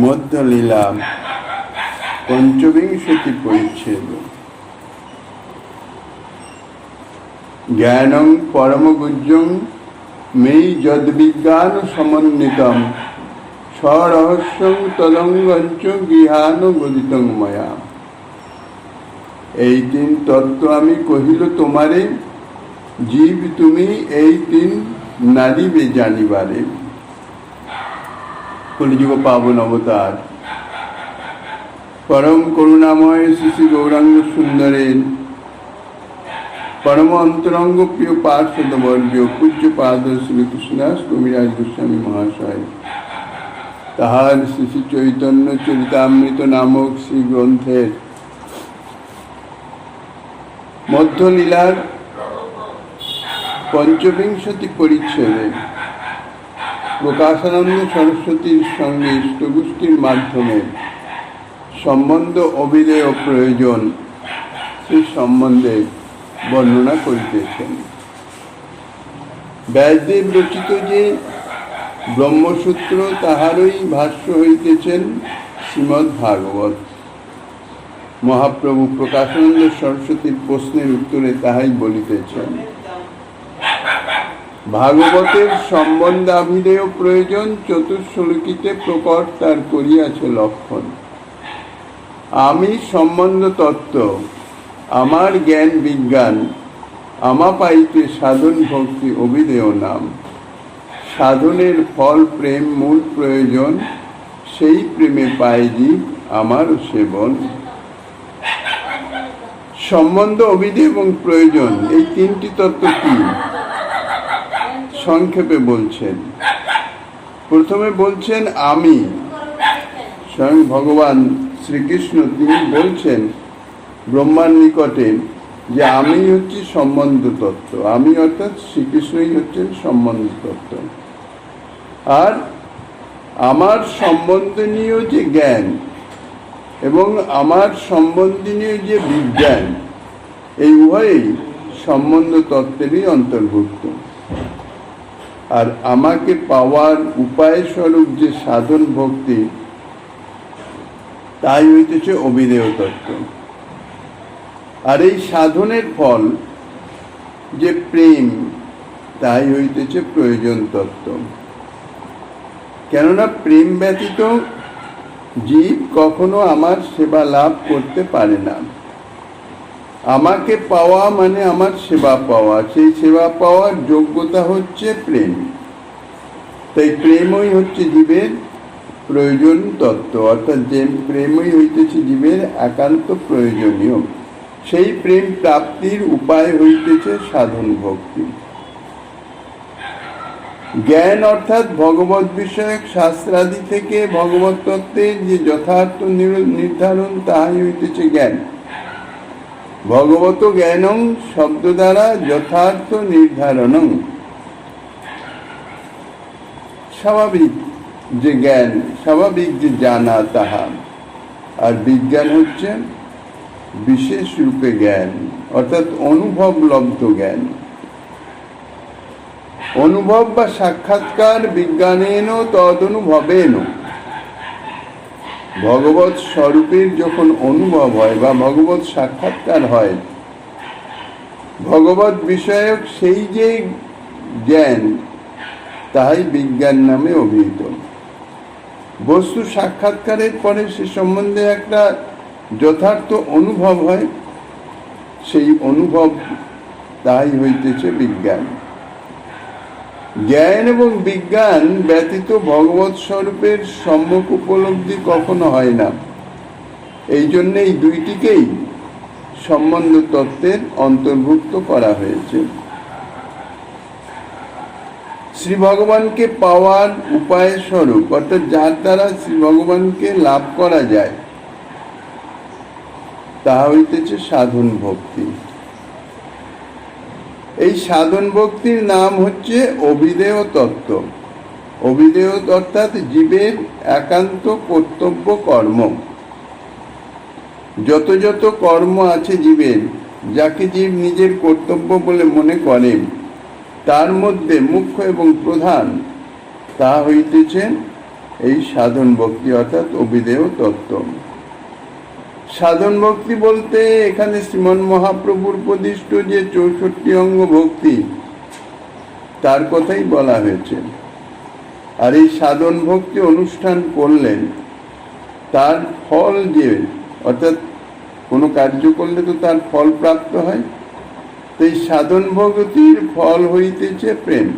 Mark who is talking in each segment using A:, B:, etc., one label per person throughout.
A: মধ্যলীলা পঞ্চবিংশতি পরিচ্ছেদ। জ্ঞানং পরমগুহ্যং মেয়ি যদ্বিজ্ঞান সমন্বিতম স্বরহস্যং তদঙ্গঞ্চ গৃহানুগদিতং ময়া। এই তিন তত্ত্ব আমি কহিল তোমারে, জীব তুমি এই তিন নারিবে জানিবারে। কলিযুগ পাবন অবতার পরম করুণাময় শ্রী গৌরাঙ্গ সুন্দরের পরম অন্তরঙ্গ প্রিয় পার্ষদ বর্গ পূজ্যপাদ শ্রীকৃষ্ণদাস কবিরাজ গোস্বামী মহাশয় তাহার শ্রী চৈতন্য চরিতামৃত নামক শ্রী গ্রন্থের মধ্যলীলার পঞ্চবিংশতি পরিচ্ছেদে প্রকাশানন্দ সরস্বতীর সঙ্গে ইষ্টগোষ্ঠীর মাধ্যমে সম্বন্ধ অভিধেয় প্রয়োজন সে সম্বন্ধে বর্ণনা করিতেছেন। ব্যাসদেব রচিত যে ব্রহ্মসূত্র তাহারই ভাষ্য হইতেছেন শ্রীমদ্ ভাগবত। মহাপ্রভু প্রকাশানন্দ সরস্বতীর প্রশ্নের উত্তরে তাহাই বলিতেছেন। ভাগবতের সম্বন্ধাভিধেয় প্রয়োজন চতুর্শ্লোকিতে প্রকট তার করিয়াছে লক্ষণ। আমি সম্বন্ধ তত্ত্ব, আমার জ্ঞান বিজ্ঞান, আমা পাইতে সাধন ভক্তি অভিধেয় নাম। সাধনের ফল প্রেম মূল প্রয়োজন, সেই প্রেমে পায় জীব আমার সেবন। সম্বন্ধ অভিধেয় এবং প্রয়োজন এই তিনটি তত্ত্ব কি সংক্ষেপে বলছেন। প্রথমে বলছেন আমি, স্বয়ং ভগবান শ্রীকৃষ্ণ তিনি বলছেন ব্রহ্মার নিকটে যে আমি হচ্ছি সম্বন্ধ তত্ত্ব। আমি অর্থাৎ শ্রীকৃষ্ণই হচ্ছেন সম্বন্ধ তত্ত্ব। আর আমার সম্বন্ধনীয় যে জ্ঞান এবং আমার সম্বন্ধনীয় যে বিজ্ঞান, এই উভয়ই সম্বন্ধ তত্ত্বেরই অন্তর্ভুক্ত। আর আমাকে পাওয়ার উপায় স্বরূপ যে সাধন ভক্তি, তাই হইতেছে অভিধেয় তত্ত্ব। আর এই সাধনের ফল যে প্রেম, তাই হইতেছে প্রয়োজন তত্ত্ব। কেননা প্রেম ব্যতীত জীব কখনো আমার সেবা লাভ করতে পারে না। আমাকে পাওয়া মানে আমার সেবা পাওয়া, সেই সেবা পাওয়ার যোগ্যতা হচ্ছে প্রেম। তাই প্রেমই হচ্ছে জীবের প্রয়োজন তত্ত্ব, অর্থাৎ যে প্রেমই হইতেছে জীবের একান্ত প্রয়োজনীয়। সেই প্রেম প্রাপ্তির উপায় হইতেছে সাধন ভক্তি। জ্ঞান অর্থাৎ ভগবত বিষয়ক শাস্ত্রাদি থেকে ভগবত তত্ত্বের যে যথার্থ নির্ধারণ, তাহাই হইতেছে জ্ঞান। ভগবত জ্ঞানং শব্দ দ্বারা যথার্থ নির্ধারণং, স্বাভাবিক যে জ্ঞান, স্বাভাবিক যে জানা তাহা। আর বিজ্ঞান হচ্ছে বিশেষ রূপে জ্ঞান, অর্থাৎ অনুভব লব্ধ জ্ঞান। অনুভব বা সাক্ষাৎকার বিজ্ঞানেন তদনুভবেন। ভগবত স্বরূপের যখন অনুভব হয় বা ভগবত সাক্ষাৎকার হয়, ভগবত বিষয়ক সেই যে জ্ঞান, তাহাই বিজ্ঞান নামে অভিহিত। বস্তু সাক্ষাৎকারের পরে সে সম্বন্ধে একটা যথার্থ অনুভব হয়, সেই অনুভব তাই হইতেছে বিজ্ঞান। জ্ঞান এবং বিজ্ঞান ব্যতীত ভগবত স্বরূপের সম্যক উপলব্ধি কখনো হয় না। এই জন্য এই দুইটিকেই সম্বন্ধ তত্ত্বের অন্তর্ভুক্ত করা হয়েছে। শ্রী ভগবানকে পাওয়ার উপায় স্বরূপ, অর্থাৎ যার দ্বারা শ্রী ভগবানকে লাভ করা যায়, তাহা হইতেছে সাধন ভক্তি। এই সাধন ভক্তির নাম হচ্ছে অভিধেয় তত্ত্ব। অভিধেয় অর্থাৎ জীবের একান্ত কর্তব্য কর্ম। যত যত কর্ম আছে জীবের, যাকে জীব নিজের কর্তব্য বলে মনে করেন, তার মধ্যে মুখ্য এবং প্রধান তা হইতেছে এই সাধন ভক্তি অর্থাৎ অভিধেয় তত্ত্ব। সাধন ভক্তি বলতে এখানে শ্রীমন মহাপ্রভুর প্রদিষ্ট যে 64 অঙ্গ ভক্তি তার কথাই বলা হয়েছে। আর এই সাধন ভক্তি অনুষ্ঠান করলেন তার ফল যে, অর্থাৎ কোনো কার্য করলে তো তার ফল প্রাপ্ত হয়। তো এই সাধন ভক্তির ফল হইতেছে প্রেম।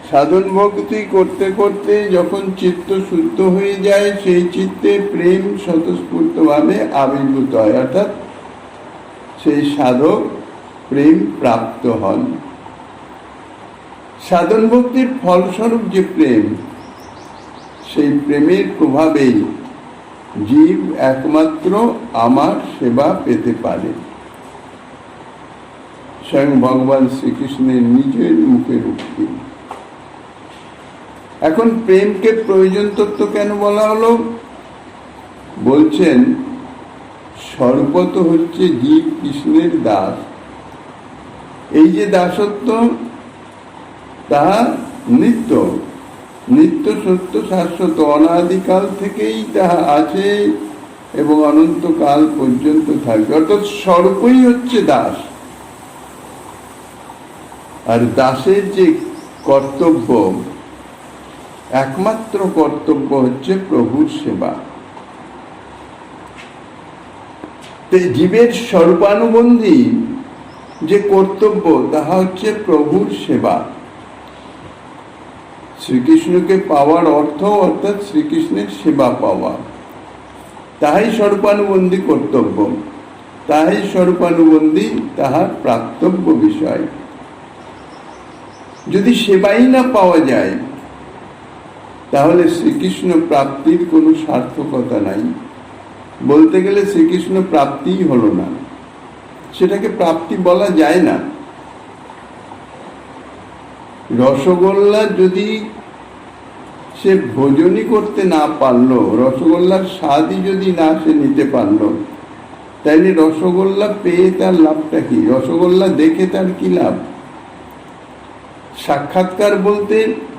A: সাধন ভক্তি করতে করতে যখন চিত্ত শুদ্ধ হয়ে যায়, সেই চিত্তে প্রেম স্বতঃস্ফূর্তভাবে আবির্ভূত হয়, অর্থাৎ সেই সাধক প্রেম প্রাপ্ত হন। সাধন ভক্তির ফলস্বরূপ যে প্রেম, সেই প্রেমের প্রভাবেই জীব একমাত্র আমার সেবা পেতে পারে। স্বয়ং ভগবান শ্রীকৃষ্ণের নিজের মুখের উক্তি। এখন প্রেমকে প্রয়োজন তত্ত্ব কেন বলা হলো? বলছেন সর্বত হচ্ছে জীব কৃষ্ণের দাস। এই যে দাসত্ব তাহা নিত্য নিত্য সত্য শাশ্বত, অনাদিকাল থেকেই তাহা আছে এবং অনন্তকাল পর্যন্ত থাকবে। অর্থাৎ সর্বই হচ্ছে দাস। আর দাসের যে কর্তব্য, একমাত্র কর্তব্য হচ্ছে প্রভুর সেবা। জীবের স্বরূপানুবন্ধী যে কর্তব্য তাহা হচ্ছে প্রভুর সেবা। শ্রীকৃষ্ণকে পাওয়ার অর্থ অর্থাৎ শ্রীকৃষ্ণের সেবা পাওয়া, তাহাই স্বরূপানুবন্ধী কর্তব্য, তাহাই স্বরূপানুবন্ধী তাহার প্রাপ্তব্য বিষয়। যদি সেবাই না পাওয়া যায় তাহলে শ্রীকৃষ্ণ প্রাপ্তির কোনো সার্থকতা নাই। বলতে গেলে শ্রীকৃষ্ণ প্রাপ্তিই হলো না, সেটাকে প্রাপ্তি বলা যায় না। রসগোল্লা যদি সে ভোজনই করতে না পারলো, রসগোল্লার স্বাদই যদি না সে নিতে পারলো, তাইলে রসগোল্লা পেয়ে তার লাভটা কি? রসগোল্লা দেখে তার কি লাভ? সাক্ষাৎকার বলতে,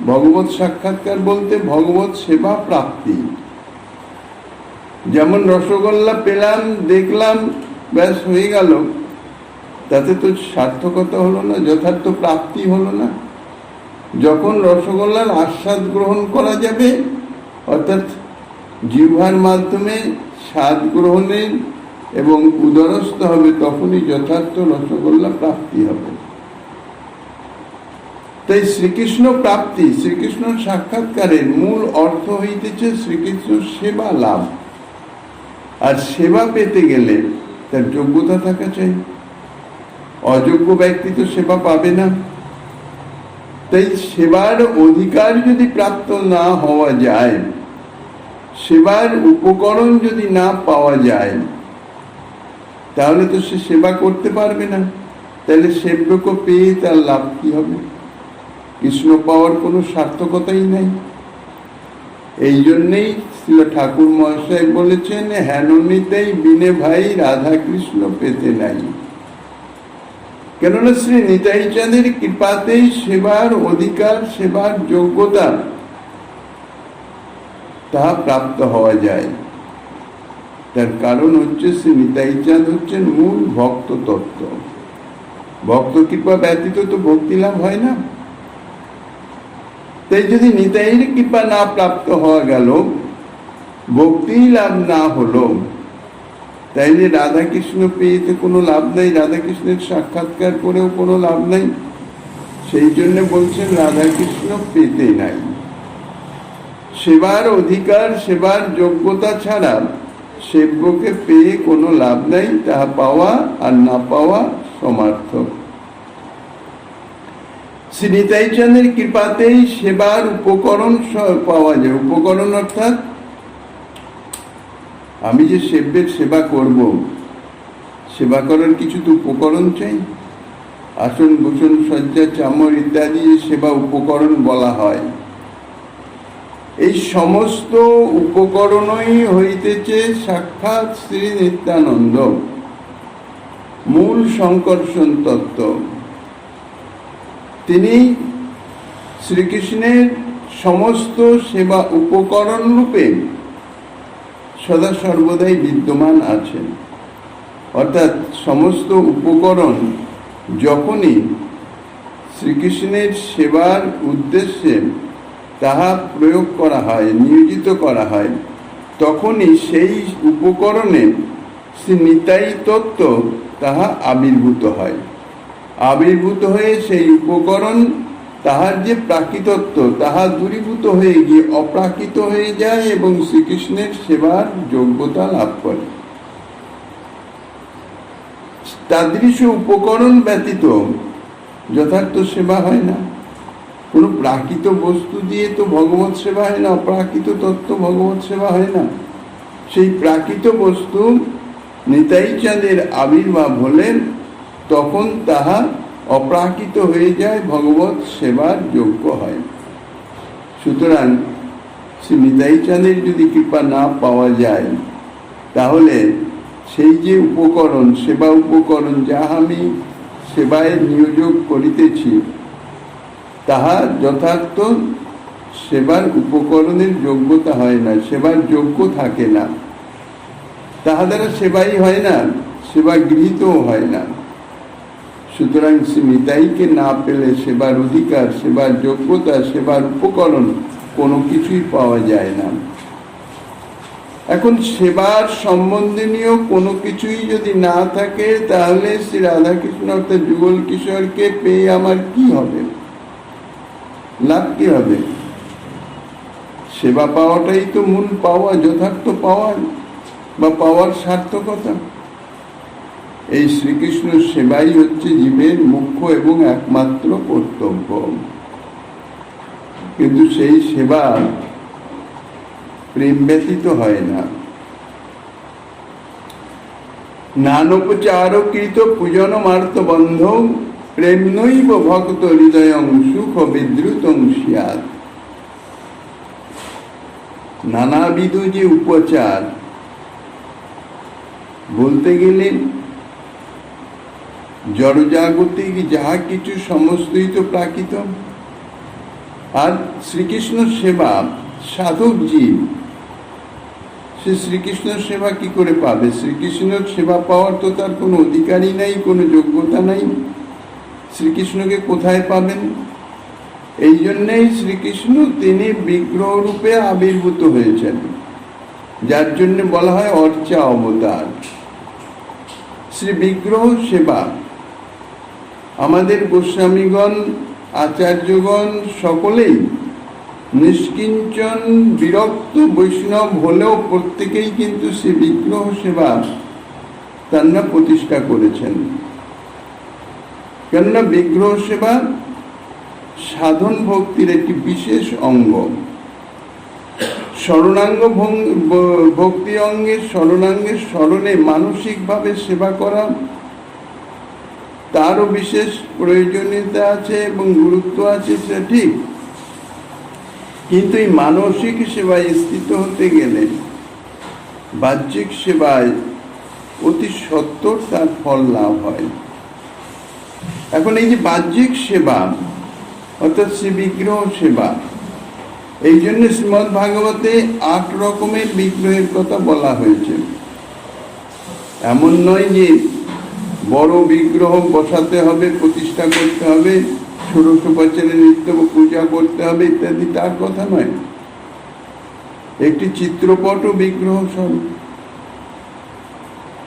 A: ভগবত সাক্ষাৎকার বলতে ভগবত সেবা প্রাপ্তি। যেমন রসগোল্লা পেলাম, দেখলাম, ব্যাস হয়ে গেল, তাতে তো সার্থকতা হলো না, যথার্থ প্রাপ্তি হলো না। যখন রসগোল্লার আস্বাদ গ্রহণ করা যাবে, অর্থাৎ জিহ্বার মাধ্যমে স্বাদ গ্রহণের এবং উদরস্থ হবে, তখনই যথার্থ রসগোল্লা প্রাপ্তি হবে। তাই শ্রীকৃষ্ণ প্রাপ্তি, শ্রীকৃষ্ণ সাক্ষাৎকারের মূল অর্থ হইতেছে শ্রীকৃষ্ণ সেবা লাভ। আর সেবা পেতে গেলে তার যোগ্যতা থাকা চাই। অযোগ্য ব্যক্তি তো সেবা পাবে না। তাই সেবার অধিকার যদি প্রাপ্ত না হওয়া যায়, সেবার উপকরণ যদি না পাওয়া যায়, তাহলে তো সে সেবা করতে পারবে না। তাহলে সেব্যকে পেয়ে তার লাভ কি হবে? কৃষ্ণ পাওয়ার কোনো সার্থকতাই নাই। এই জন্যেই শ্রীল ঠাকুর মহাশয় বলেছেন, হেননিতেই বিনে ভাই রাধা কৃষ্ণ পেতে নাই। কেননা শ্রী নিতাই চাঁদের কৃপাতেই সেবার অধিকার, সেবার যোগ্যতা তাহা প্রাপ্ত হওয়া যায়। তার কারণ হচ্ছে শ্রী নিতাই চাঁদ হচ্ছেন মূল ভক্ত তত্ত্ব। ভক্ত কৃপা ব্যতীত তো ভক্তি লাভ হয় না। তাই যদি নিতাইয়ের কৃপা না প্রাপ্ত হওয়া গেল, ভক্তি লাভ না হলো, তাইলে রাধাকৃষ্ণ পেয়েতে কোনো লাভ নাই, রাধাকৃষ্ণের সাক্ষাৎকার করেও কোনো লাভ নাই। সেই জন্য বলছেন রাধাকৃষ্ণ পেতে নাই। সেবার অধিকার, সেবার যোগ্যতা ছাড়া সেব্যকে পেয়ে কোনো লাভ নাই। তাহা পাওয়া আর না পাওয়া সমার্থক। শ্রী নিতাই চাঁদের কৃপাতেই সেবার উপকরণ পাওয়া যায়। উপকরণ অর্থাৎ আমি যে সেব্যের সেবা করব, সেবা করার কিছু তো উপকরণ চাই। আসন ভূষণ সজ্জা চামর ইত্যাদি সেবা উপকরণ বলা হয়। এই সমস্ত উপকরণই হইতেছে সাক্ষাৎ শ্রী নিত্যানন্দ, মূল সংকর্ষণ তত্ত্ব। তিনি শ্রীকৃষ্ণের সমস্ত সেবা উপকরণ রূপে সদা সর্বদাই বিদ্যমান আছেন। অর্থাৎ সমস্ত উপকরণ যখনই শ্রীকৃষ্ণের সেবার উদ্দেশ্যে তাহা প্রয়োগ করা হয়, নিয়োজিত করা হয়, তখনই সেই উপকরণে শ্রী নিতাই তত্ত্ব তাহা আবির্ভূত হয়। আবির্ভূত হয়ে সেই উপকরণ তাহার যে প্রাকৃতত্ব তাহা দূরীভূত হয়ে গিয়ে অপ্রাকৃত হয়ে যায় এবং শ্রীকৃষ্ণের সেবার যোগ্যতা লাভ করে। তাদৃশ উপকরণ ব্যতীত যথার্থ সেবা হয় না। কোনো প্রাকৃত বস্তু দিয়ে তো ভগবত সেবা হয় না, অপ্রাকৃত তত্ত্ব ভগবত সেবা হয় না। সেই প্রাকৃত বস্তু নিতাই চাঁদের আবির্ভাব হলে তখন তাহা অপ্রাকৃত হয়ে যায়, ভগবত সেবার যোগ্য হয়। সুতরাং শ্রী নিতাই চাঁদের যদি কৃপা না পাওয়া যায়, তাহলে সেই যে উপকরণ, সেবা উপকরণ যাহা আমি সেবায় নিয়োগ করিতেছি, তাহা যথার্থ সেবার উপকরণের যোগ্যতা হয় না, সেবার যোগ্য থাকে না। তাহা দ্বারা সেবাই হয় না, সেবা গৃহীতও হয় না। সুতরাং শ্রী নিতাইকে না পেলে সেবার অধিকার, সেবার যোগ্যতা, সেবার উপকরণ কোনো কিছুই পাওয়া যায় না। এখন সেবার সম্বন্ধনীয় কোনো কিছুই যদি না থাকে, তাহলে শ্রী রাধাকৃষ্ণ অর্থাৎ যুগল কিশোরকে পেয়ে আমার কি হবে, লাভ কি হবে? সেবা পাওয়াটাই তো মূল পাওয়া, যথার্থ পাওয়া বা পাওয়ার সার্থকতা। এই শ্রীকৃষ্ণ সেবাই হচ্ছে জীবের মুখ্য এবং একমাত্র কর্তব্য। কিন্তু সেই সেবা প্রেম ব্যতীত হয় না। নানোপচারকৃত পূজনমার্থ বন্ধ প্রেম নৈব ভক্ত হৃদয়ং সুখ বিদ্রুতং স্যাৎ। নানাবিধ যে উপচার, বলতে গেলে জড়জাগতিক যাহা কিছু সমস্তই তো প্রাকৃত। আর শ্রীকৃষ্ণ সেবা সাধক জীব, সে শ্রীকৃষ্ণ সেবা কি করে পাবে? শ্রীকৃষ্ণের সেবা পাওয়ার তো তার কোনো অধিকারই নাই, কোনো যোগ্যতা নাই। শ্রীকৃষ্ণকে কোথায় পাবেন? এই জন্যেই শ্রীকৃষ্ণ তিনি বিগ্রহ রূপে আবির্ভূত হয়েছেন, যার জন্য বলা হয় অর্চা অবতার। শ্রী বিগ্রহ সেবা আমাদের গোস্বামীগণ, আচার্যগণ সকলেই নিষ্কিঞ্চন বিরক্ত বৈষ্ণব হলেও প্রত্যেকেই কিন্তু শ্রী বিগ্রহ সেবা তারা প্রতিষ্ঠা করেছেন। কেননা বিগ্রহ সেবা সাধন ভক্তির একটি বিশেষ অঙ্গ। শরণাঙ্গ ভক্তি অঙ্গের শরণাঙ্গের স্মরণে মানসিকভাবে সেবা করা, তারও বিশেষ প্রয়োজনীয়তা আছে এবং গুরুত্ব আছে, সেটা ঠিক। কিন্তু এই মানসিক সেবায় স্থিত হতে গেলে বাহ্যিক সেবায় অতি সত্বর তার ফল লাভ হয়। এখন এই যে বাহ্যিক সেবা অর্থাৎ শ্রী বিগ্রহ সেবা, এই জন্য শ্রীমদ্ ভাগবতে 8 রকমের বিগ্রহের কথা বলা হয়েছে। এমন নয় যে বড় বিগ্রহ বসাতে হবে, প্রতিষ্ঠা করতে হবে, ষোড়শ বছরে নিত্য পূজা করতে হবে ইত্যাদি, তার কথা নয়। একটি চিত্রপট বিগ্রহ স্বরূপ।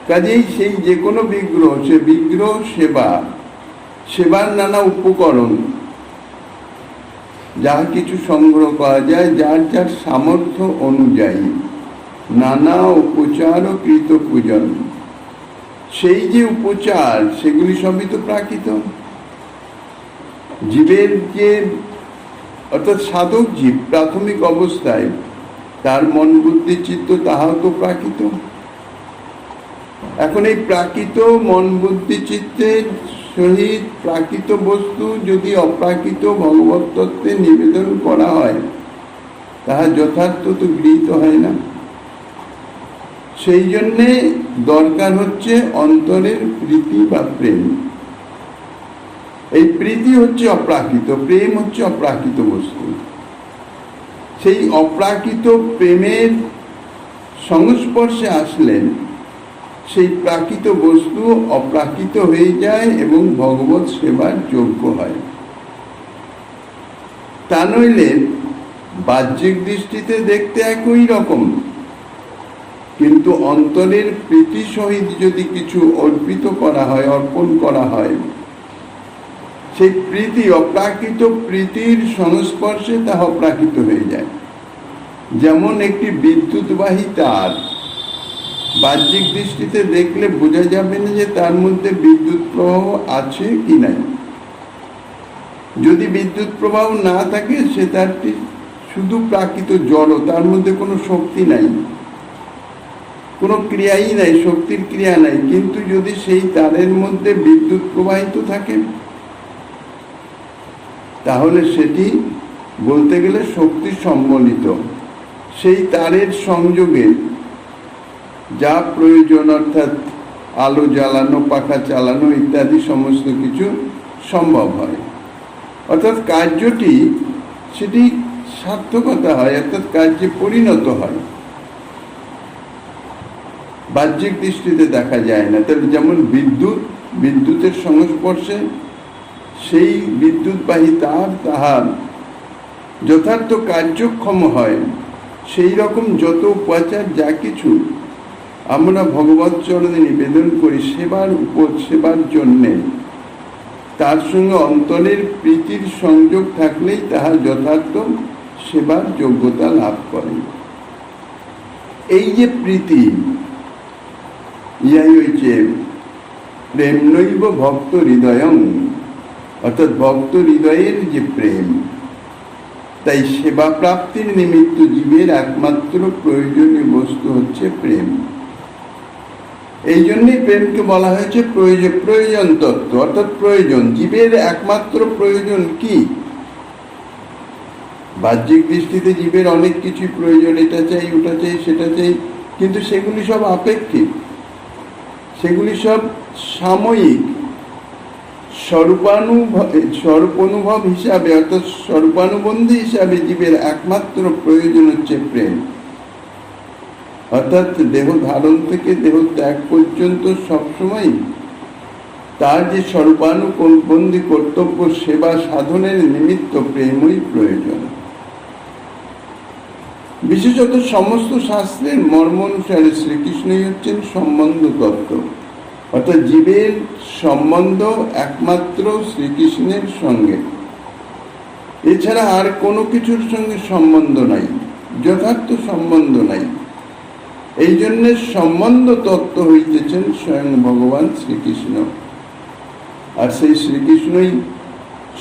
A: কাজেই সেই যে কোনো বিগ্রহ, সে বিগ্রহ সেবা, সেবার নানা উপকরণ যা কিছু সংগ্রহ করা যায় যার যার সামর্থ্য অনুযায়ী, নানা উপচার ও কৃত পূজন, সেই যে উপচার সেগুলি সবই তো প্রাকৃত। জীবের যে অর্থাৎ সাধক জীব প্রাথমিক অবস্থায় তার মন বুদ্ধি চিত্ত তাহাও তো প্রাকৃত। এখন এই প্রাকৃত মন বুদ্ধি চিত্তের সহিত প্রাকৃত বস্তু যদি অপ্রাকৃত ভগবত তত্ত্বে নিবেদন করা হয়, তাহা যথার্থ তো গৃহীত হয় না। সেই জন্যে দরকার হচ্ছে অন্তরের প্রীতি বা প্রেম। এই প্রীতি হচ্ছে অপ্রাকৃত, প্রেম হচ্ছে অপ্রাকৃত বস্তু। সেই অপ্রাকৃত প্রেমের সংস্পর্শে আসলেন সেই প্রাকৃত বস্তু অপ্রাকৃত হয়ে যায় এবং ভগবত সেবার যোগ্য হয়। তা নইলে বাহ্যিক দৃষ্টিতে দেখতে একই রকম, কিন্তু অন্তরের প্রীতি সহিত যদি কিছু অর্পিত করা হয়, অর্পণ করা হয়, সেই প্রীতি অপ্রাকৃত প্রীতির সংস্পর্শে তা অপ্রাকৃত হয়ে যায়। যেমন একটি বিদ্যুৎবাহী তার বাহ্যিক দৃষ্টিতে দেখলে বোঝা যাবে না যে তার মধ্যে বিদ্যুৎ প্রবাহ আছে কি নাই। যদি বিদ্যুৎ প্রবাহ না থাকে সে তারটি শুধু প্রাকৃত জড়, তার মধ্যে কোনো শক্তি নাই, কোনো ক্রিয়াই নাই, শক্তির ক্রিয়া নাই। কিন্তু যদি সেই তারের মধ্যে বিদ্যুৎ প্রবাহিত থাকে তাহলে সেটি বলতে গেলে শক্তি সম্বলিত। সেই তারের সংযোগে যা প্রয়োজন, অর্থাৎ আলো জ্বালানো, পাখা চালানো ইত্যাদি সমস্ত কিছু সম্ভব হয়। অর্থাৎ কার্যটি সেটি সার্থকতা হয়, অর্থাৎ কার্যে পরিণত হয়, বাহ্যিক দৃষ্টিতে দেখা যায় না। তাহলে যেমন বিদ্যুতের সংস্পর্শে সেই বিদ্যুৎবাহী তার তাহার যথার্থ কার্যক্ষম হয়, সেই রকম যত উপাচার যা কিছু আমরা ভগবৎ চরণে নিবেদন করি সেবার জন্যে, তার সঙ্গে অন্তরের প্রীতির সংযোগ থাকলেই তাহার যথার্থ সেবার যোগ্যতা লাভ করে। এই যে প্রীতি, ইহাই হইছে প্রেম নৈব ভক্ত হৃদয়ং, অর্থাৎ ভক্ত হৃদয়ের যে প্রেম। তাই সেবা প্রাপ্তির নিমিত্ত জীবের একমাত্র প্রয়োজনীয় বস্তু হচ্ছে প্রেম। এই জন্যই প্রেমকে বলা হয়েছে প্রয়োজন তত্ত্ব, অর্থাৎ প্রয়োজন। জীবের একমাত্র প্রয়োজন কি? বাহ্যিক দৃষ্টিতে জীবের অনেক কিছু প্রয়োজন, এটা চাই, ওটা চাই, সেটা চাই, কিন্তু সেগুলি সব আপেক্ষিক, সেগুলি সব সাময়িক। স্বরূপানুভব হিসাবে, অর্থাৎ স্বরূপানুবন্ধী হিসাবে জীবের একমাত্র প্রয়োজন হচ্ছে প্রেম। অর্থাৎ দেহ ধারণ থেকে দেহ ত্যাগ পর্যন্ত সবসময় তার যে স্বরূপানুবন্ধী কর্তব্য সেবা সাধনের নিমিত্ত প্রেমই প্রয়োজন। বিশেষত সমস্ত শাস্ত্রের মর্ম অনুসারে শ্রীকৃষ্ণই হচ্ছেন সম্বন্ধ তত্ত্ব, অর্থাৎ জীবের সম্বন্ধ একমাত্র শ্রীকৃষ্ণের সঙ্গে, এছাড়া আর কোনো কিছুর সঙ্গে সম্বন্ধ নাই, যথার্থ সম্বন্ধ নাই। এই জন্য সম্বন্ধ তত্ত্ব হইতেছেন স্বয়ং ভগবান শ্রীকৃষ্ণ। আর সেই শ্রীকৃষ্ণই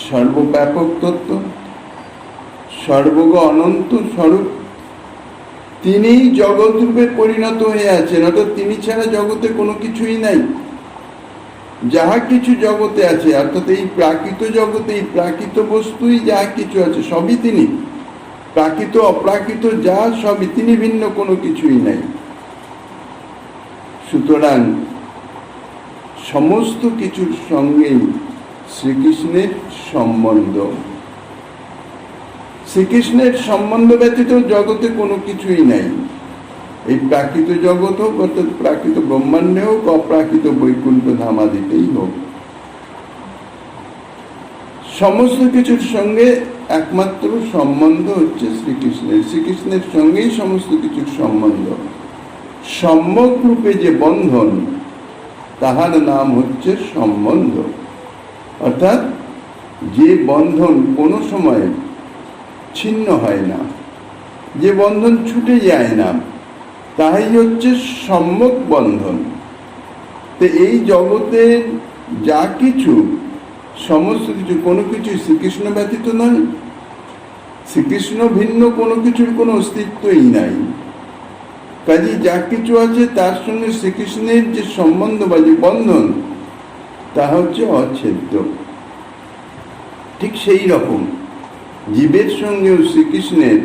A: সর্বব্যাপক তত্ত্ব, সর্বগ অনন্ত স্বরূপ। তিনি জগৎ রূপে পরিণত হয়ে আছেন, অর্থাৎ তিনি ছাড়া জগতে কোনো কিছুই নাই। যাহা কিছু জগতে আছে, অর্থাৎ এই প্রাকৃত জগতে, এই প্রাকৃত বস্তুই যা কিছু আছে সবই তিনি। প্রাকৃত অপ্রাকৃত যা সবই তিনি, ভিন্ন কোনো কিছুই নাই। সুতরাং সমস্ত কিছুর সঙ্গেই শ্রীকৃষ্ণের সম্বন্ধ। শ্রীকৃষ্ণের সম্বন্ধ ব্যতীত জগতে কোনো কিছুই নাই। এই প্রাকৃত জগৎ হোক, অর্থাৎ প্রাকৃত ব্রহ্মাণ্ডে হোক, অপ্রাকৃত বৈকুণ্ঠ ধামাদিতেই হোক, সমস্ত কিছুর সঙ্গে একমাত্র সম্বন্ধ হচ্ছে শ্রীকৃষ্ণের। শ্রীকৃষ্ণের সঙ্গেই সমস্ত কিছুর সম্বন্ধ। সম্যক রূপে যে বন্ধন, তাহার নাম হচ্ছে সম্বন্ধ। অর্থাৎ যে বন্ধন কোনো সময় ছিন্ন হয় না, যে বন্ধন ছুটে যায় না, তাই হচ্ছে সম্যক বন্ধন। তো এই জগতের যা কিছু, সমস্ত কিছু, কোনো কিছু শ্রীকৃষ্ণ ব্যতীত নয়। শ্রীকৃষ্ণ ভিন্ন কোনো কিছুর কোনো অস্তিত্বই নাই। কাজে যা কিছু আছে তার সঙ্গে শ্রীকৃষ্ণের যে সম্বন্ধ বা যে বন্ধন, তা হচ্ছে অচ্ছেদ্য। ঠিক সেই রকম জীবের সঙ্গেও শ্রীকৃষ্ণের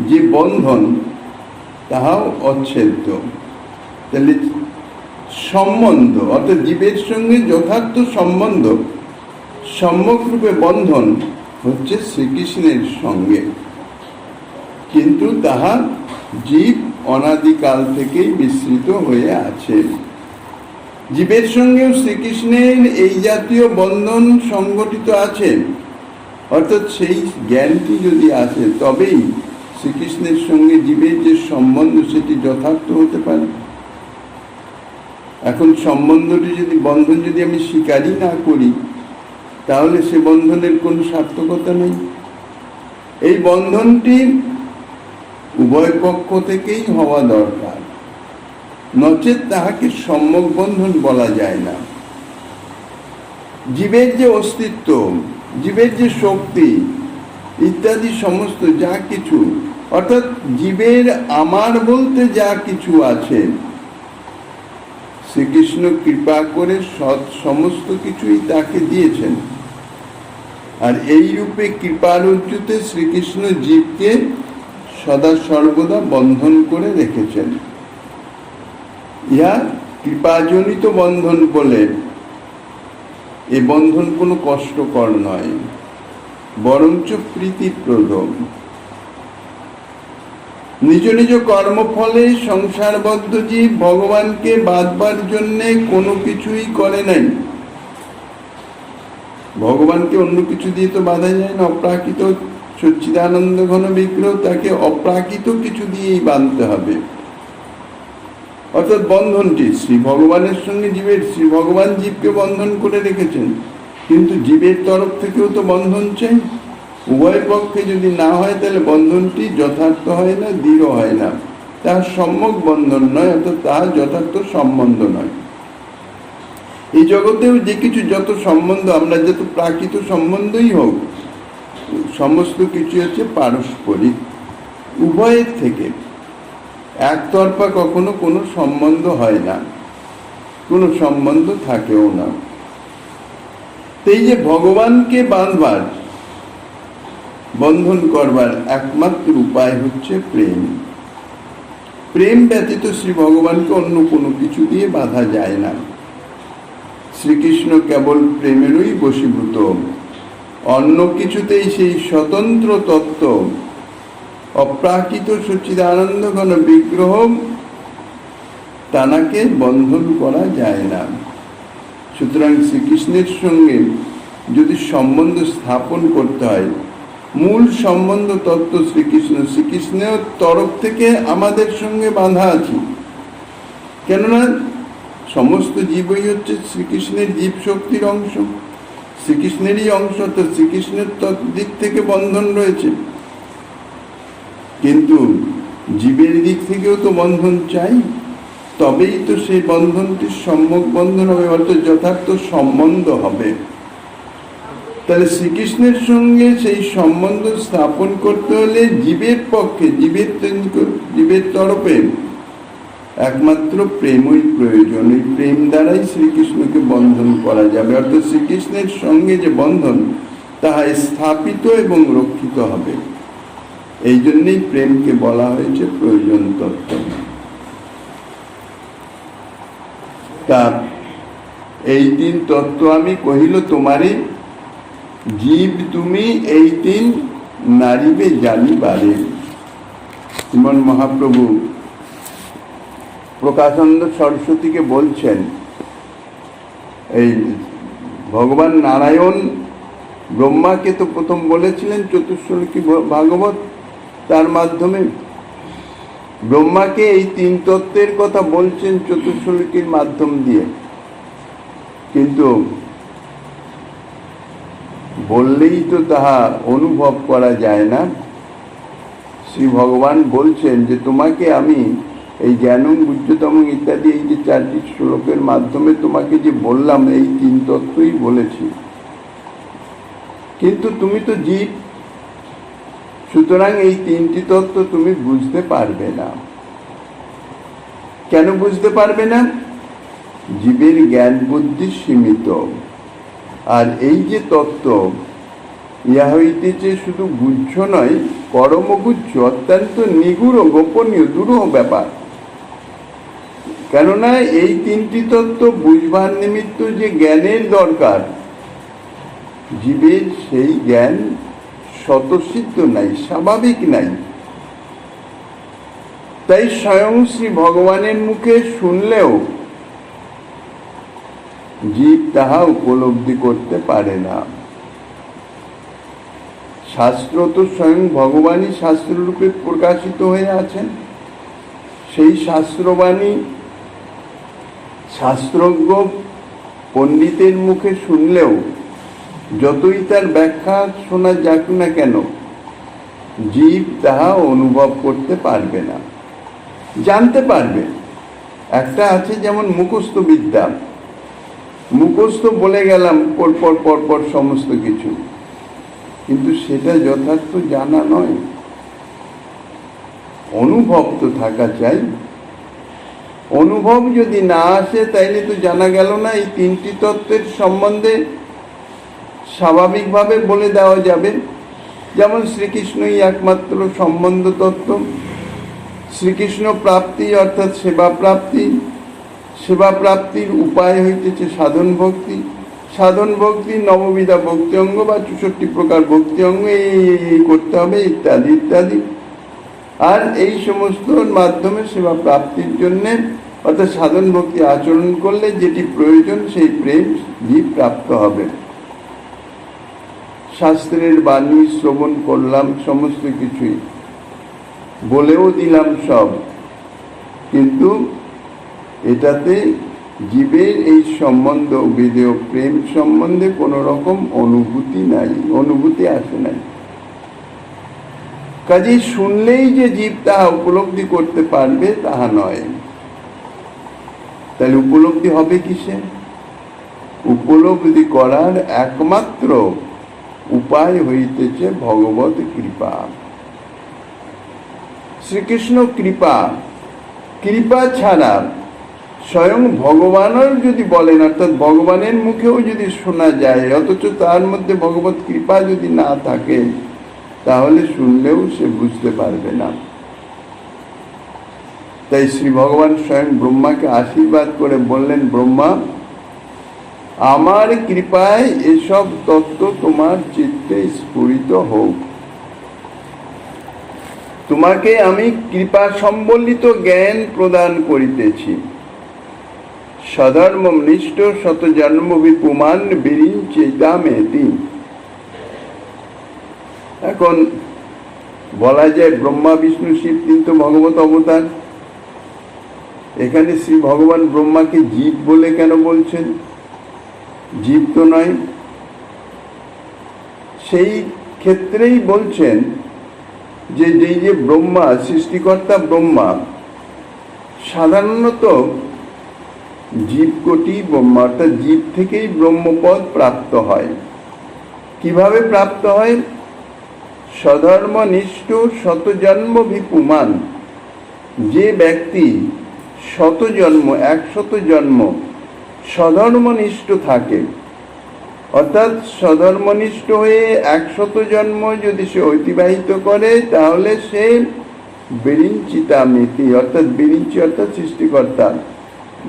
A: যে বন্ধন, তাহাও অচ্ছেদ্য। তাহলে সম্বন্ধ, অর্থাৎ জীবের সঙ্গে যথার্থ সম্বন্ধ, সম্যক রূপে বন্ধন হচ্ছে শ্রীকৃষ্ণের সঙ্গে। কিন্তু তাহা জীব অনাদিকাল থেকেই মিশ্রিত হয়ে আছে। জীবের সঙ্গেও শ্রীকৃষ্ণের এই জাতীয় বন্ধন সংগঠিত আছে, অর্থাৎ সেই জ্ঞানটি যদি আছে তবেই শ্রীকৃষ্ণের সঙ্গে জীবের যে সম্বন্ধ সেটি যথার্থ হতে পারে। এখন সম্বন্ধটি যদি বন্ধন যদি আমি স্বীকারই না করি তাহলে সে বন্ধনের কোনো সার্থকতা নেই। এই বন্ধনটি উভয় পক্ষ থেকেই হওয়া দরকার, নচেৎ তাহাকে সম্যক বন্ধন বলা যায় না। জীবের যে অস্তিত্ব, জীবের যে শক্তি ইত্যাদি সমস্ত যা কিছু, অর্থাৎ জীবের আমার বলতে যা কিছু আছে, শ্রীকৃষ্ণ কৃপা করে সমস্ত কিছুই তাকে দিয়েছেন। আর এই রূপে কৃপার উচ্চতে শ্রীকৃষ্ণ জীবকে সদা সর্বদা বন্ধন করে রেখেছেন। ইহা কৃপাজনিত বন্ধন বলে এ বন্ধন কোনো কষ্টকর নয়, বরঞ্চ প্রীতিপ্রদ। নিজ নিজ কর্মফলে সংসারবদ্ধ জীব ভগবানকে বাঁধবার জন্যে কোনো কিছুই করে নাই। ভগবানকে অন্য কিছু দিয়ে তো বাঁধা যায় না। অপ্রাকৃত সচ্চিদানন্দ ঘন বিগ্রহ, তাকে অপ্রাকৃত কিছু দিয়েই বাঁধতে হবে। অর্থাৎ বন্ধনটি শ্রী ভগবানের সঙ্গে জীবের, শ্রী ভগবান জীবকে বন্ধন করে রেখেছেন, কিন্তু জীবের তরফ থেকেও তো বন্ধন চাই। উভয় পক্ষে যদি না হয় তাহলে বন্ধনটি যথার্থ হয় না, দৃঢ় হয় না, তার সম্যক বন্ধন নয়, অর্থাৎ তার যথার্থ সম্বন্ধ নয়। এই জগতেও যে কিছু যত সম্বন্ধ, আমরা যত প্রাকৃত সম্বন্ধই হোক, সমস্ত কিছু হচ্ছে পারস্পরিক, উভয়ের থেকে। একতরফা কখনো কোনো সম্বন্ধ হয় না, কোনো সম্বন্ধ থাকেও না। এই যে ভগবানকে বাঁধবার, বন্ধন করবার একমাত্র উপায় হচ্ছে প্রেম। প্রেম ব্যতীত শ্রী ভগবানকে অন্য কোনো কিছু দিয়ে বাঁধা যায় না। শ্রীকৃষ্ণ কেবল প্রেমেরই বশীভূত, অন্য কিছুতেই সেই স্বতন্ত্র তত্ত্ব অপ্রাকৃত সচ্চিদানন্দ ঘন বিগ্রহ তানাকে বন্ধন করা যায় না। সুতরাং শ্রীকৃষ্ণের সঙ্গে যদি সম্বন্ধ স্থাপন করতে হয়, মূল সম্বন্ধ তত্ত্ব শ্রীকৃষ্ণ, শ্রীকৃষ্ণের তরফ থেকে আমাদের সঙ্গে বাঁধা আছে। কেননা সমস্ত জীবই হচ্ছে শ্রীকৃষ্ণের জীব শক্তির অংশ, শ্রীকৃষ্ণেরই অংশ, তো শ্রীকৃষ্ণের দিক থেকে বন্ধন রয়েছে। কিন্তু জীবের দিক থেকেও তো বন্ধন চাই, তবেই তো সেই বন্ধনটি সম্যক বন্ধন হবে, অর্থাৎ যথার্থ সম্বন্ধ হবে। তাহলে শ্রীকৃষ্ণের সঙ্গে সেই সম্বন্ধ স্থাপন করতে হলে জীবের পক্ষে, জীবের তরফে একমাত্র প্রেমই প্রয়োজন। এই প্রেম দ্বারাই শ্রীকৃষ্ণকে বন্ধন করা যাবে, অর্থাৎ শ্রীকৃষ্ণের সঙ্গে যে বন্ধন তাহা স্থাপিত এবং রক্ষিত হবে। এই জন্যই প্রেমকে বলা হয়েছে প্রয়োজন তত্ত্ব। তা এই তিন তত্ত্ব আমি কহিল তোমারে, জীব তুমি এই তিন নারীবে জানিবারে। শ্রীমন মহাপ্রভু প্রকাশানন্দ সরস্বতীকে বলছেন, এই ভগবান নারায়ণ ব্রহ্মাকে তো প্রথম বলেছিলেন চতুশ্লোকী ভাগবত, তার মাধ্যমে ব্রহ্মাকে এই তিন তত্ত্বের কথা বলছেন চতুশ্লোকীর মাধ্যম দিয়ে। কিন্তু বললেই তো তাহা অনুভব করা যায় না। শ্রী ভগবান বলছেন যে তোমাকে আমি এই জ্ঞানং বুদ্ধতম ইত্যাদি এই যে 4টি শ্লোকের মাধ্যমে তোমাকে যে বললাম এই তিন তত্ত্বই বলেছি, কিন্তু তুমি তো জীব, সুতরাং এই 3টি তত্ত্ব তুমি বুঝতে পারবে না। কেন বুঝতে পারবে না? জীবের জ্ঞান বুদ্ধি সীমিত। আর এই যে তত্ত্ব, ইহা হইতেছে শুধু গুহ্য নয়, পরমগুহ্য, অত্যন্ত নিগুড়, গোপনীয়, দুরূহ ব্যাপার। কেননা এই 3টি তত্ত্ব বুঝবার নিমিত্ত যে জ্ঞানের দরকার, জীবের সেই জ্ঞান স্বতঃসিদ্ধ নাই, স্বাভাবিক নাই। তাই স্বয়ং শ্রী ভগবানের মুখে শুনলেও জীব তাহা উপলব্ধি করতে পারে না। শাস্ত্র তো স্বয়ং ভগবানই শাস্ত্ররূপে প্রকাশিত হয়ে আছেন। সেই শাস্ত্রবাণী শাস্ত্রজ্ঞ পণ্ডিতের মুখে শুনলেও যতই তার ব্যাখ্যা শোনা যাক না কেন, জীব তাহা অনুভব করতে পারবে না। জানতে পারবে, একটা আছে যেমন মুখস্থ বিদ্যা, মুখস্থ বলে গেলাম পরপর পরপর সমস্ত কিছু, কিন্তু সেটা যথার্থ জানা নয়। অনুভব তো থাকা চাই। অনুভব যদি না আসে তাইলে তো জানা গেল না। এই তিনটি তত্ত্বের সম্বন্ধে স্বাভাবিকভাবে বলে দেওয়া যাবে, যেমন শ্রীকৃষ্ণই একমাত্র সম্বন্ধ তত্ত্ব। শ্রীকৃষ্ণ প্রাপ্তি অর্থাৎ সেবা প্রাপ্তি, সেবা প্রাপ্তির উপায় হইতেছে সাধন ভক্তি, সাধন ভক্তি নববিধা ভক্তি অঙ্গ বা 64 প্রকার ভক্তি অঙ্গ এই করতে হবে ইত্যাদি ইত্যাদি। আর এই সমস্ত মাধ্যমে সেবা প্রাপ্তির জন্য অর্থাৎ সাধন ভক্তি আচরণ করলে যেটি প্রয়োজন সেই প্রেম জীব প্রাপ্ত হবে। শাস্ত্রের বাণী শ্রবণ করলাম, সমস্ত কিছুই বলেও দিলাম সব, কিন্তু এটাতে জীবের এই সম্বন্ধ বিদেয় প্রেম সম্বন্ধে কোন রকম অনুভূতি নাই, অনুভূতি আসে নাই। কাজেই শুনলেই যে জীব তাহা উপলব্ধি করতে পারবে তাহা নয়। তাহলে উপলব্ধি হবে কিসে? উপলব্ধি করার একমাত্র উপায় হইতেছে ভগবত কৃপা। শ্রীকৃষ্ণ কৃপা, কৃপা ছাড়া স্বয়ং ভগবানের যদি বলেন, অর্থাৎ ভগবানের মুখেও যদি শোনা যায়, অথচ তার মধ্যে ভগবত কৃপা যদি না থাকে, তাহলে শুনলেও সে বুঝতে পারবে না। তাই শ্রী ভগবান স্বয়ং ব্রহ্মাকে আশীর্বাদ করে বললেন, ব্রহ্মা, আমার কৃপায় এসব তত্ত্ব তোমার চিত্তে স্ফুরিত হোক। তোমাকে আমি কৃপা সম্বলিত জ্ঞান প্রদান করিতেছি। সধর্ম নিষ্ঠ শত জন্ম বিপুমান বিরিঞ্চিতামেতি। এখন বলা যায় ব্রহ্মা বিষ্ণু শিব কিন্তু ভগবত অবতার। এখানে শ্রী ভগবান ব্রহ্মাকে জীব বলে কেন বলছেন? জীব তো নয়। সেই ক্ষেত্রেই বলছেন যে যেই যে ব্রহ্মা, সৃষ্টিকর্তা ব্রহ্মা, সাধারণত জীবকোটি ব্রহ্মা, অর্থাৎ জীব থেকেই ব্রহ্মপদ প্রাপ্ত হয়। কিভাবে প্রাপ্ত হয়? সধর্মনিষ্ঠ শতজন্ম বিপুমান। যে ব্যক্তি শতজন্ম 100 জন্ম সধর্মনিষ্ঠ থাকে, অর্থাৎ সধর্মনিষ্ঠ হয়ে 100 জন্ম যদি সে অতিবাহিত করে, তাহলে সে বিরিঞ্চিতামিতি অর্থাৎ বিরিঞ্চি অর্থাৎ সৃষ্টিকর্তা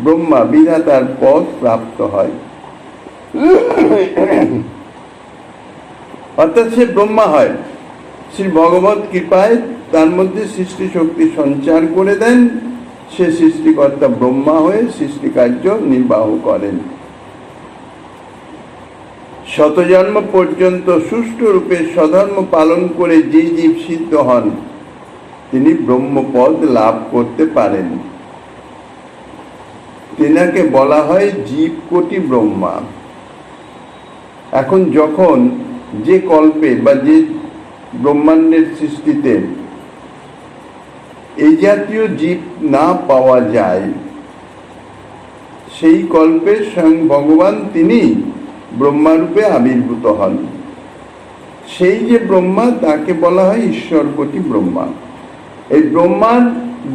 A: ব্রহ্মা বিধাতার পদ প্রাপ্ত হয়। অর্থাৎ সে ব্রহ্মা হয়। শ্রী ভগবত কৃপায় তার মধ্যে সৃষ্টি শক্তি সঞ্চার করে দেন, সে সৃষ্টিকর্তা ব্রহ্মা হয়ে সৃষ্টি কার্য নির্বাহ করেন। শতজন্ম পর্যন্ত সুষ্ঠু রূপে স্বধর্ম পালন করে যে জীব সিদ্ধ হন, তিনি ব্রহ্মপদ লাভ করতে পারেন। তিনাকে বলা হয় জীবকোটি ব্রহ্মা। এখন যখন যে কল্পে বা যে ব্রহ্মাণ্ডের সৃষ্টিতে এই জাতীয় জীব না পাওয়া যায়, সেই কল্পে স্বয়ং ভগবান তিনি ব্রহ্মারূপে আবির্ভূত হন। সেই যে ব্রহ্মা, তাকে বলা হয় ঈশ্বরকোটি ব্রহ্মা। এই ব্রহ্মার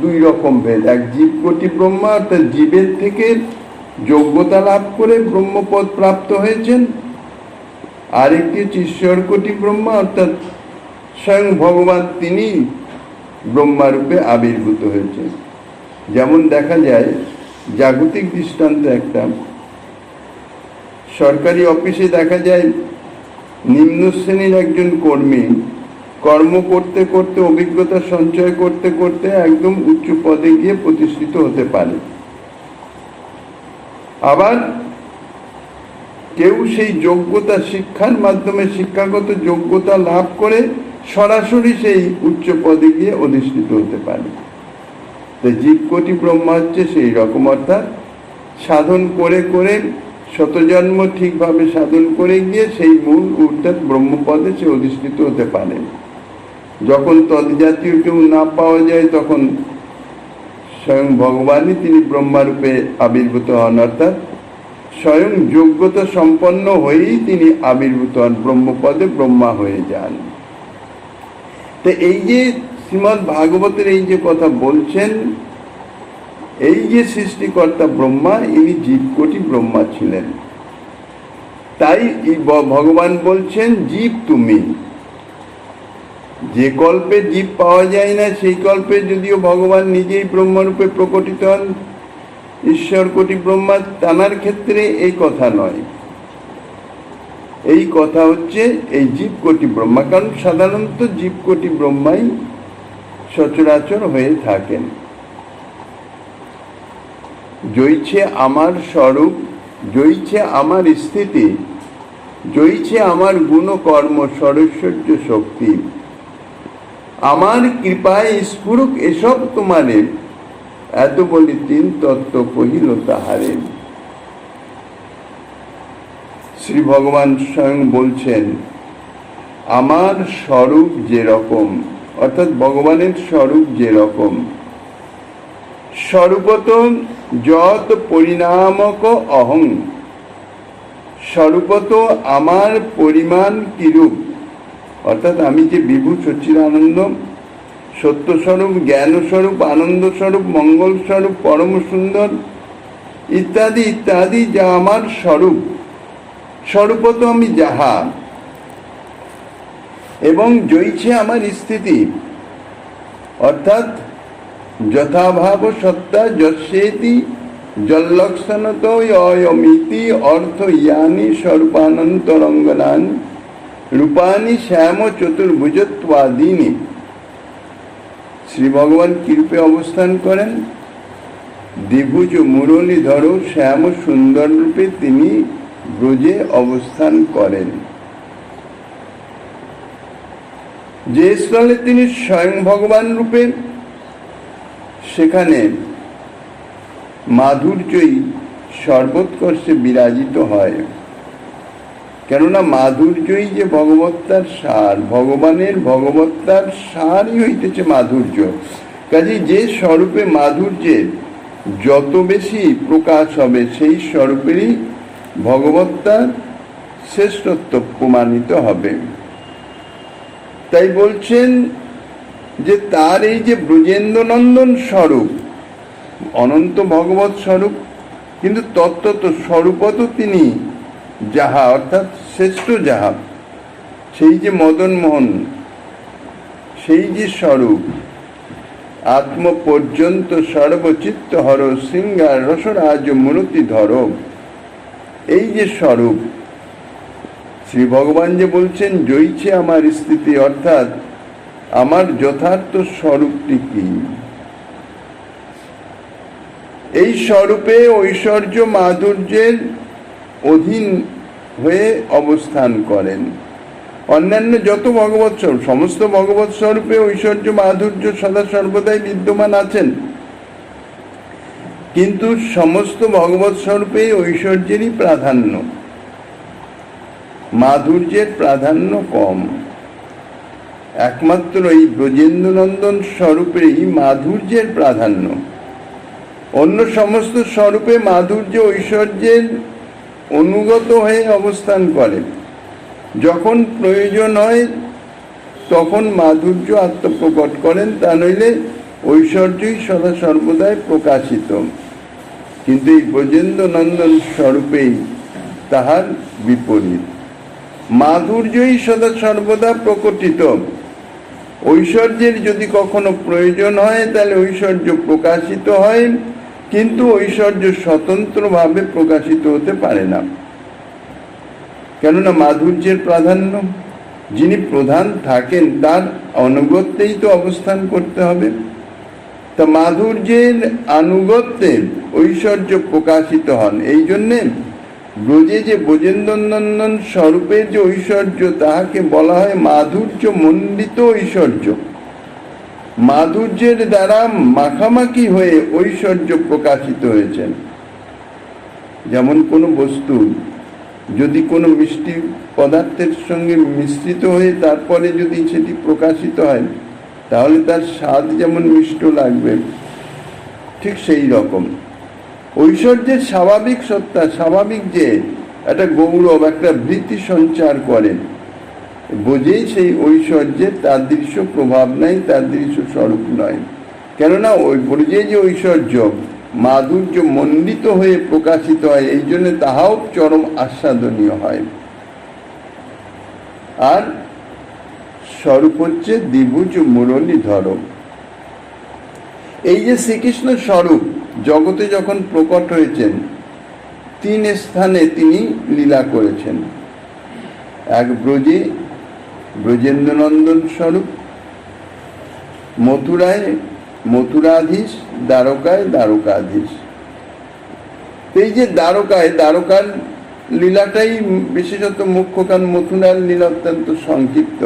A: 2 রকম ভেদ। এক জীবকোটি ব্রহ্মা, অর্থাৎ জীবের থেকে যোগ্যতা লাভ করে ব্রহ্মপদ প্রাপ্ত হয়েছেন। আরেকটি হচ্ছে ঈশ্বরকোটি ব্রহ্মা, অর্থাৎ স্বয়ং ভগবান তিনি ব্রহ্মারূপে আবির্ভূত হয়েছে। যেমন দেখা যায় জাগতিক দৃষ্টান্ত একটা, সরকারি অফিসে দেখা যায় নিম্ন শ্রেণীর একজন কর্মী কর্ম করতে করতে, অভিজ্ঞতা সঞ্চয় করতে করতে একদম উচ্চ পদে গিয়ে প্রতিষ্ঠিত হতে পারে। আবার কেউ সেই যোগ্যতা, শিক্ষার মাধ্যমে শিক্ষাগত যোগ্যতা লাভ করে সরাসরি সেই উচ্চ পদে গিয়ে অধিষ্ঠিত হতে পারে। তো জীবকোটি ব্রহ্মা হচ্ছে সেই রকম, অর্থাৎ সাধন করে করে শতজন্ম ঠিকভাবে সাধন করে গিয়ে সেই মূল অর্থাৎ ব্রহ্মপদে সে অধিষ্ঠিত হতে পারে। যখন তদ্জাতীয় কেউ না পাওয়া যায় তখন স্বয়ং ভগবানই তিনি ব্রহ্মারূপে আবির্ভূত হন, অর্থাৎ স্বয়ং যোগ্যতা সম্পন্ন হয়েই তিনি আবির্ভূত হন, ব্রহ্মপদে ব্রহ্মা হয়ে যান। তো এই যে শ্রীমদ্ ভাগবতের এই যে কথা বলছেন, এই যে সৃষ্টিকর্তা ব্রহ্মা, ইনি জীবকোটি ব্রহ্মা ছিলেন। তাই ভগবান বলছেন জীব তুমি। যে কল্পে জীব পাওয়া যায় না সেই কল্পে যদিও ভগবান নিজেই ব্রহ্মরূপে প্রকটিত হন, ঈশ্বর কোটি ব্রহ্মা, তানার ক্ষেত্রে এই কথা নয়। এই কথা হচ্ছে এই জীবকোটি ব্রহ্মা, কারণ সাধারণত জীবকোটি ব্রহ্মাই সচরাচর হয়ে থাকেন। জয়ছে আমার স্বরূপ, জয়ছে আমার স্থিতি, জয়ছে আমার গুণকর্ম সরৈশ্বর্য শক্তি, আমার কৃপায় স্ফুরুক এসব তোমারে, এত বলি তিন তত্ত্ব কহিল তাহারে। শ্রী ভগবান স্বয়ং বলছেন আমার স্বরূপ যেরকম, অর্থাৎ ভগবানের স্বরূপ যেরকম, স্বরূপত যত পরিণামক অহং, স্বরূপত আমার পরিমাণ কিরূপ, অর্থাৎ আমি যে বিভু সচ্চিদানন্দ, সত্যস্বরূপ, জ্ঞানস্বরূপ, আনন্দ স্বরূপ, মঙ্গল স্বরূপ, পরম সুন্দর ইত্যাদি ইত্যাদি, যা আমার স্বরূপ, স্বরূপত আমি যাহা, এবং জয়ছে আমার স্থিতি, অর্থাৎ যথাভাব সত্তা যস্যেতি জল্লক্ষণত অয়মিতি অর্থ ইয়ানি স্বরূপানন্তরঙ্গনান রূপানি শ্যাম চতুর্ভুজত্বাদীনি। শ্রী ভগবান কৃপে অবস্থান করেন, দ্বিভুজ মুরলীধর শ্যাম সুন্দর রূপে তিনি ব্রজে অবস্থান করেন। যে স্থলে তিনি স্বয়ং ভগবান রূপে, সেখানে মাধুর্যই সর্বোৎকর্ষে বিরাজিত হয়। কেননা মাধুর্যই যে ভগবত্তার সার, ভগবানের ভগবত্তার সারই হইতেছে মাধুর্য। কাজেই যে স্বরূপে মাধুর্যের যত বেশি প্রকাশ হবে সেই স্বরূপেরই ভগবত্তার শ্রেষ্ঠত্ব প্রমাণিত হবে। তাই বলছেন যে তার এই যে ব্রজেন্দ্রনন্দন স্বরূপ, অনন্ত ভগবত স্বরূপ, কিন্তু তত্ত্বত স্বরূপত তিনি যাহা, অর্থাৎ শ্রেষ্ঠ যাহা, সেই যে মদন মোহন, সেই যে স্বরূপ, আত্ম পর্যন্ত সর্বচিত্ত হর শৃঙ্গার রসরাজ মূরতি ধর, এই যে স্বরূপ, শ্রী ভগবান যে বলছেন জয়ছে আমার স্থিতি, অর্থাৎ আমার যথার্থ স্বরূপটি কি, এই স্বরূপে ঐশ্বর্য মাধুর্যের অধীন হয়ে অবস্থান করেন। অন্যান্য যত ভগবৎ স্বরূপ, সমস্ত ভগবৎ স্বরূপে ঐশ্বর্য মাধুর্য সদা সর্বদাই বিদ্যমান আছেন, কিন্তু সমস্ত ভগবৎ স্বরূপে ঐশ্বর্যেরই প্রাধান্য, মাধুর্যের প্রাধান্য কম। একমাত্র এই ব্রজেন্দ্রনন্দন স্বরূপেই মাধুর্যের প্রাধান্য। অন্য সমস্ত স্বরূপে মাধুর্য ঐশ্বর্যের অনুগত হয়ে অবস্থান করে। যখন প্রয়োজন হয় তখন মাধুর্য আত্মপ্রকট করেন, তা নইলে ঐশ্বর্যই সদা সর্বদাই প্রকাশিত। কিন্তু এই ব্রজেন্দ্রনন্দন স্বরূপেই তাহার বিপরীত, মাধুর্যই সদা সর্বদা প্রকটিত। ঐশ্বর্যের যদি কখনো প্রয়োজন হয় তাহলে ঐশ্বর্য প্রকাশিত হয়, কিন্তু ঐশ্বর্য স্বতন্ত্রভাবে প্রকাশিত হতে পারে না, কেননা মাধুর্যের প্রাধান্য। যিনি প্রধান থাকেন তার অনুগত্যেই তো অবস্থান করতে হবে। তা মাধুর্যের আনুগত্যে ঐশ্বর্য প্রকাশিত হন। এই জন্যে ব্রজে যে ব্রজেন্দ্রনন্দন স্বরূপের যে ঐশ্বর্য তাহাকে বলা হয় মাধুর্য মণ্ডিত ঐশ্বর্য। মাধুর্যের দ্বারা মাখামাখি হয়ে ঐশ্বর্য প্রকাশিত হয়েছেন। যেমন কোনো বস্তু যদি কোনো মিষ্টি পদার্থের সঙ্গে মিশ্রিত হয়ে তারপরে যদি সেটি প্রকাশিত হয় তাহলে তার স্বাদ যেমন মিষ্ট লাগবে, ঠিক সেই রকম ঐশ্বর্যের স্বাভাবিক সত্তা, স্বাভাবিক যে একটা গৌরব, একটা বৃত্তি সঞ্চার করেন, বোঝেই সেই ঐশ্বর্যের তার দৃশ্য প্রভাব নাই, তার দৃশ্য স্বরূপ নয়। কেননা ওই ব্রজে যে ঐশ্বর্য মাধুর্য মণ্ডিত হয়ে প্রকাশিত হয়, এই জন্য তাহাও চরম আস্বাদনীয় হয়। আর স্বরূপ হচ্ছে দ্বিভুজ মুরলীধর। এই যে শ্রীকৃষ্ণ স্বরূপ জগতে যখন প্রকট হয়েছেন, 3 স্থানে তিনি লীলা করেছেন। এক ব্রজে ব্রজেন্দ্রনন্দন স্বরূপ, মথুরায় মথুরাধীশ, দ্বারকায় দ্বারকাধীশ। এই যে দ্বারকার লীলাটাই বিশেষত মুখ্য, কারণ মথুরার লীলা অত্যন্ত সংক্ষিপ্ত।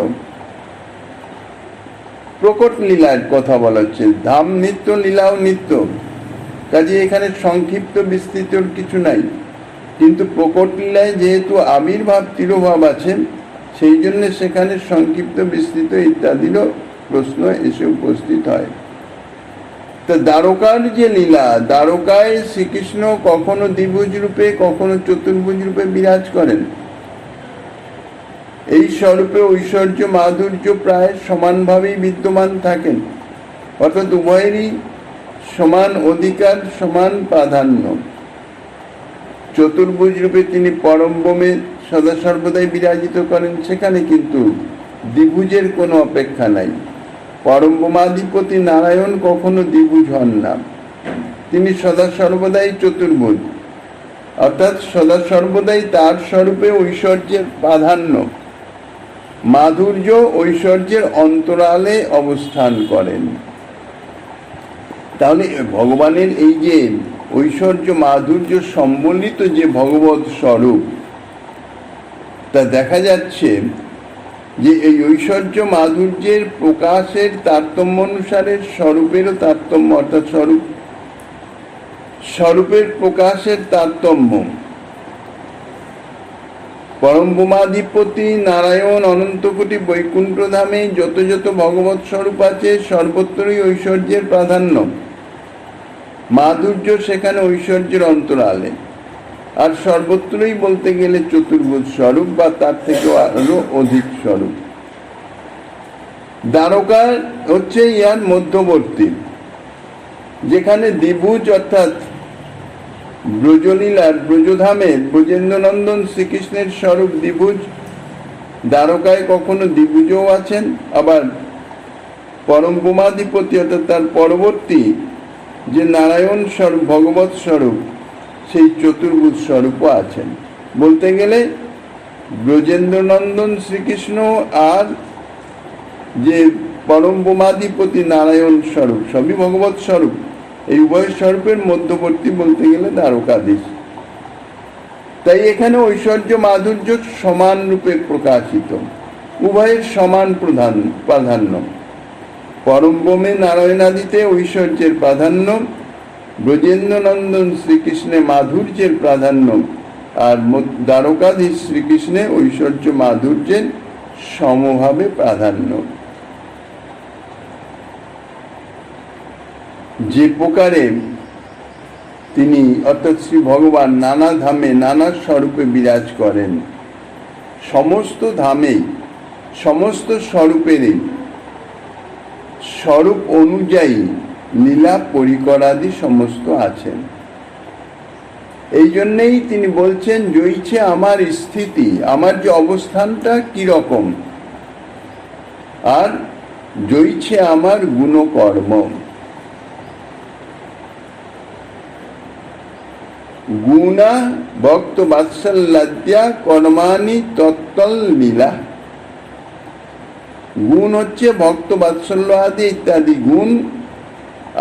A: প্রকট লীলার কথা বলা হচ্ছে, ধাম নিত্য, লীলাও নিত্য, কাজে এখানে সংক্ষিপ্ত বিস্তৃত কিছু নাই। কিন্তু প্রকট লীলায় যেহেতু আবির্ভাব তিরোভাব আছে, সেই জন্য সেখানে সংক্ষিপ্ত বিস্তৃত ইত্যাদিরও প্রশ্ন এসে উপস্থিত হয়। তো দ্বারকার যে লীলা, দ্বারকায় শ্রীকৃষ্ণ কখনো দ্বিভুজ রূপে কখনো চতুর্ভুজ রূপে বিরাজ করেন। এই স্বরূপে ঐশ্বর্য মাধুর্য প্রায় সমানভাবেই বিদ্যমান থাকেন, অর্থাৎ উভয়েরই সমান অধিকার, সমান প্রাধান্য। চতুর্ভুজ রূপে তিনি পরমব্রহ্মে সদা সর্বদাই বিরাজিত করেন, সেখানে কিন্তু দ্বিভুজের কোনো অপেক্ষা নাই। পরমব্রহ্মাধিপতি নারায়ণ কখনো দ্বিভুজ হন না, তিনি সদা সর্বদাই চতুর্ভুজ, অর্থাৎ সদা সর্বদাই তার স্বরূপে ঐশ্বর্যের প্রাধান্য, মাধুর্য ঐশ্বর্যের অন্তরালে অবস্থান করেন। তাহলে ভগবানের এই যে ঐশ্বর্য মাধুর্য সম্বলিত যে ভগবৎ স্বরূপ, তা দেখা যাচ্ছে যে এই ঐশ্বর্য মাধুর্যের প্রকাশের তারতম্য অনুসারে স্বরূপেরও তারতম্য, অর্থাৎ স্বরূপের প্রকাশের তারতম্য। পরমব্রহ্মাধিপতি নারায়ণ অনন্তকোটি বৈকুণ্ঠ ধামে যত যত ভগবৎ স্বরূপ আছে সর্বত্রই ঐশ্বর্যের প্রাধান্য, মাধুর্য সেখানে ঐশ্বর্যের অন্তরালে, আর সর্বত্রই বলতে গেলে চতুর্ভুজ স্বরূপ বা তার থেকেও আরো অধিক স্বরূপ। দ্বারকা হচ্ছে ইয়ার মধ্যবর্তী, যেখানে দ্বিভুজ অর্থাৎ ব্রজলীলার ব্রজধামে ব্রজেন্দ্রনন্দন শ্রীকৃষ্ণের স্বরূপ দ্বিভুজ, দ্বারকায় কখনো দ্বিভুজও আছেন, আবার পরমব্রহ্মাধিপতি অর্থাৎ তার পরবর্তী যে নারায়ণ স্বরূপ ভগবৎ স্বরূপ সেই চতুর্ভুজ স্বরূপও আছেন। বলতে গেলে ব্রজেন্দ্রনন্দন শ্রীকৃষ্ণ আর যে পরমব্রহ্মাধিপতি নারায়ণ স্বরূপ সবই ভগবৎ স্বরূপ, এই উভয় স্বরূপের মধ্যবর্তী বলতে গেলে দ্বারকাধীশ। তাই এখানে ঐশ্বর্য মাধুর্য সমান রূপে প্রকাশিত, উভয়ের সমান প্রাধান্য। পরমব্রহ্মে নারায়ণাদিতে ঐশ্বর্যের প্রাধান্য, ব্রজেন্দ্রনন্দন শ্রীকৃষ্ণে মাধুর্যের প্রাধান্য, আর দ্বারকাধীশ শ্রীকৃষ্ণে ঐশ্বর্য মাধুর্যের সমভাবে প্রাধান্য। যে প্রকারে তিনি অর্থাৎ শ্রী ভগবান নানা ধামে নানা স্বরূপে বিরাজ করেন, সমস্ত ধামেই সমস্ত স্বরূপেরই স্বরূপ অনুযায়ী লীলা পরিকরাদি সমস্ত আছেন। এই জন্যেই তিনি বলছেন জয়ছে আমার স্থিতি, আমার যে অবস্থানটা কিরকম, আর জয়ছে আমার গুণকর্ম। গুণা ভক্ত বাৎসল্যাদ্যা কর্মাণি তত্ত্বল লীলা। গুণ হচ্ছে ভক্ত বাৎসল্য আদি ইত্যাদি গুণ,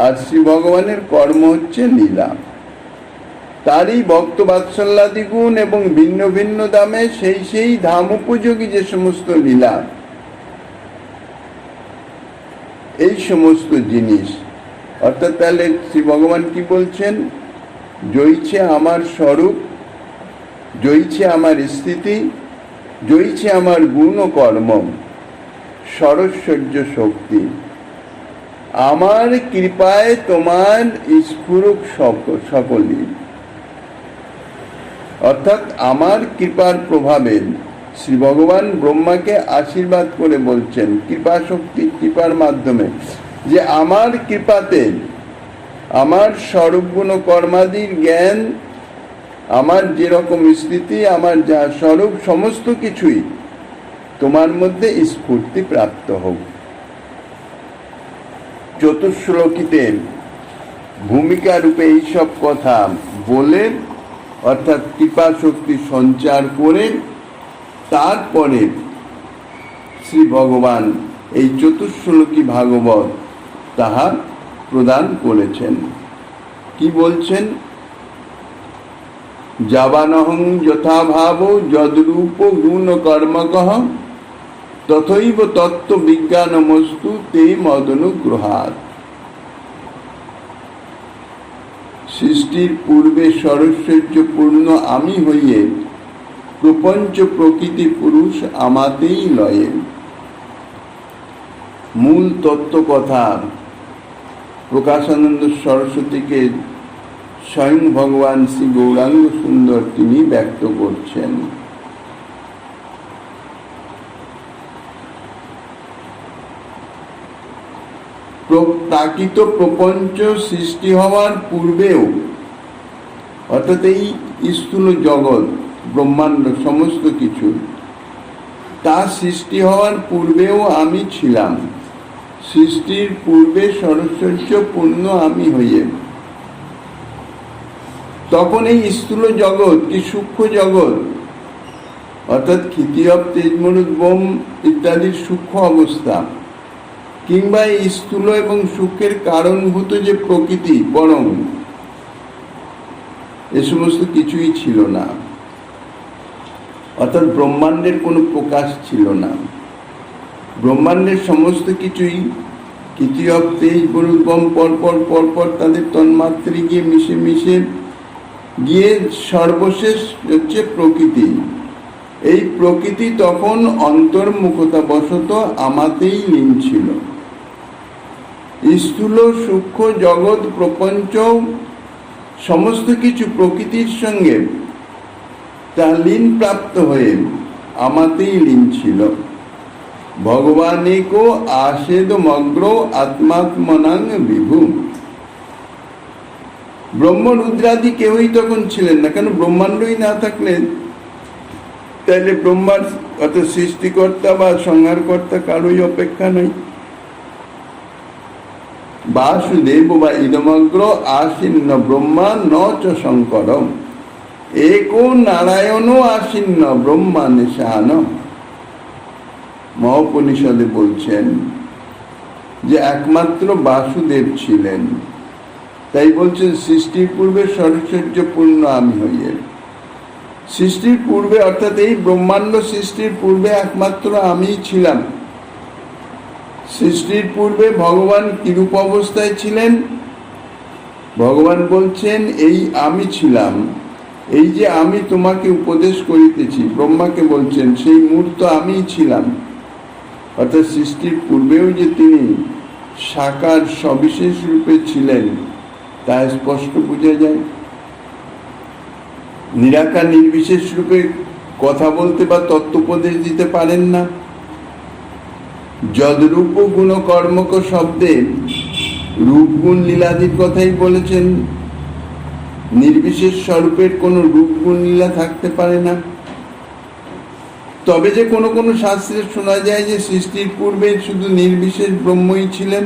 A: আর শ্রী ভগবানের কর্ম হচ্ছে লীলা। তারই ভক্ত বাৎসল্যাদি গুণ এবং ভিন্ন ভিন্ন দামে সেই ধাম উপযোগী যে সমস্ত লীলা, এই সমস্ত জিনিস, অর্থাৎ তাহলে শ্রী ভগবান কি বলছেন? জয়ছে আমার স্বরূপ, জয়ছে আমার স্থিতি, জয়ছে আমার গুণ ও কর্ম, সরস্বর্য শক্তি। আমার কৃপায় তোমার স্ফুরুক সকলই, অর্থাৎ আমার কৃপার প্রভাবে শ্রী ভগবান ব্রহ্মাকে আশীর্বাদ করে বলছেন কৃপা শক্তি, কৃপার মাধ্যমে, যে আমার কৃপাতে আমার স্বরূপ গুণ কর্মাদির জ্ঞান, আমার যেরকম স্থিতি, আমার যা স্বরূপ, সমস্ত কিছুই তোমার মধ্যে স্ফূর্তি প্রাপ্ত হোক। চতুশ্লোকিতে ভূমিকা রূপে এইসব কথা বলে, অর্থাৎ কৃপা শক্তি সঞ্চার করে, তারপরে শ্রী ভগবান এই চতুশ্লোকী ভাগবত তাহা প্রদান করেছেন। কি বলছেন? যাবানহং যথাভাব যদ্রূপ গুণ কর্মকঃ তথৈব তত্ত্ব বিজ্ঞানমস্তু তে মদনুগ্রহাৎ। সৃষ্টির পূর্বে সরস্বর্যপূর্ণ আমি হইয়ে প্রপঞ্চ প্রকৃতি পুরুষ আমাতেই লয়ে। মূল তত্ত্ব কথা প্রকাশানন্দ সরস্বতীকে স্বয়ং ভগবান শ্রী গৌরাঙ্গ সুন্দর তিনি ব্যক্ত করছেন। প্রাকৃত প্রপঞ্চ সৃষ্টি হওয়ার পূর্বেও, অর্থাৎ এই স্থূল জগৎ ব্রহ্মাণ্ড সমস্ত কিছু, তা সৃষ্টি হওয়ার পূর্বেও আমি ছিলাম। সৃষ্টির পূর্বে সরস্বর্য পূর্ণ আমি হইয়ে, তখন এই স্থূল জগৎ কি সূক্ষ্ম জগৎ, অর্থাৎ ক্ষিতিয়ব তেজমরুদ বোম ইত্যাদির সূক্ষ্ম অবস্থা, কিংবা এই স্থূল এবং সূক্ষ্মের কারণভূত যে প্রকৃতি বরং, এ সমস্ত কিছুই ছিল না। অর্থাৎ ব্রহ্মাণ্ডের কোনো প্রকাশ ছিল না। ব্রহ্মাণ্ডের সমস্ত কিছুই ক্ষিতিয়ব তেজ বরুদ বোম পরপর তাদের তন্মাত্রে গিয়ে মিশে মিশে গিয়ে সর্বশেষ হচ্ছে প্রকৃতি। এই প্রকৃতি তখন অন্তর্মুখতা বশত আমাতেই লীন ছিল। স্থূল সূক্ষ্ম জগৎ প্রপঞ্চ সমস্ত কিছু প্রকৃতির সঙ্গে তা লীন প্রাপ্ত হয়ে আমাতেই লীন ছিল। ভগবানেকো আশেদমগ্র আত্মাত্মনাং বিভু। ব্রহ্ম রুদ্রাদি কেউই তখন ছিলেন না, কেন ব্রহ্মাণ্ডই না থাকলে তাহলে ব্রহ্মার অত সৃষ্টিকর্তা বা সংহারকর্তা কারোই অপেক্ষা নেই। বাসুদেব বা ইদমগ্র আসীন্ন ব্রহ্মা ন চ শঙ্করম एको নারায়ণ আসীন্ন ব্রহ্মা নিশান। মহাপনিষদে বলছেন যে একমাত্র বাসুদেব ছিলেন, তাই বলছেন সৃষ্টির পূর্বে সরস্বর্যপূর্ণ আমি হইয়ে। সৃষ্টির পূর্বে অর্থাৎ এই ব্রহ্মাণ্ড সৃষ্টির পূর্বে একমাত্র আমিই ছিলাম। সৃষ্টির পূর্বে ভগবান কিরূপ অবস্থায় ছিলেন? ভগবান বলছেন এই আমি ছিলাম, এই যে আমি তোমাকে উপদেশ করিতেছি, ব্রহ্মাকে বলছেন সেই মূর্ত আমিই ছিলাম। অর্থাৎ সৃষ্টির পূর্বেও যে তিনি সাকার সবিশেষ রূপে ছিলেন তা স্পষ্ট বোঝা যায়। নিরাকার নির্বিশেষ রূপে কথা বলতে বা তত্ত্বোপদেশ দিতে পারেন না। যদ্রূপ গুণ কর্মক শব্দে রূপ গুণ লীলাদির কথাই বলেছেন। নির্বিশেষ স্বরূপের কোনো রূপ গুণ লীলা থাকতে পারে না। তবে যে কোনো কোনো শাস্ত্রে শোনা যায় যে সৃষ্টির পূর্বে শুধু নির্বিশেষ ব্রহ্মই ছিলেন,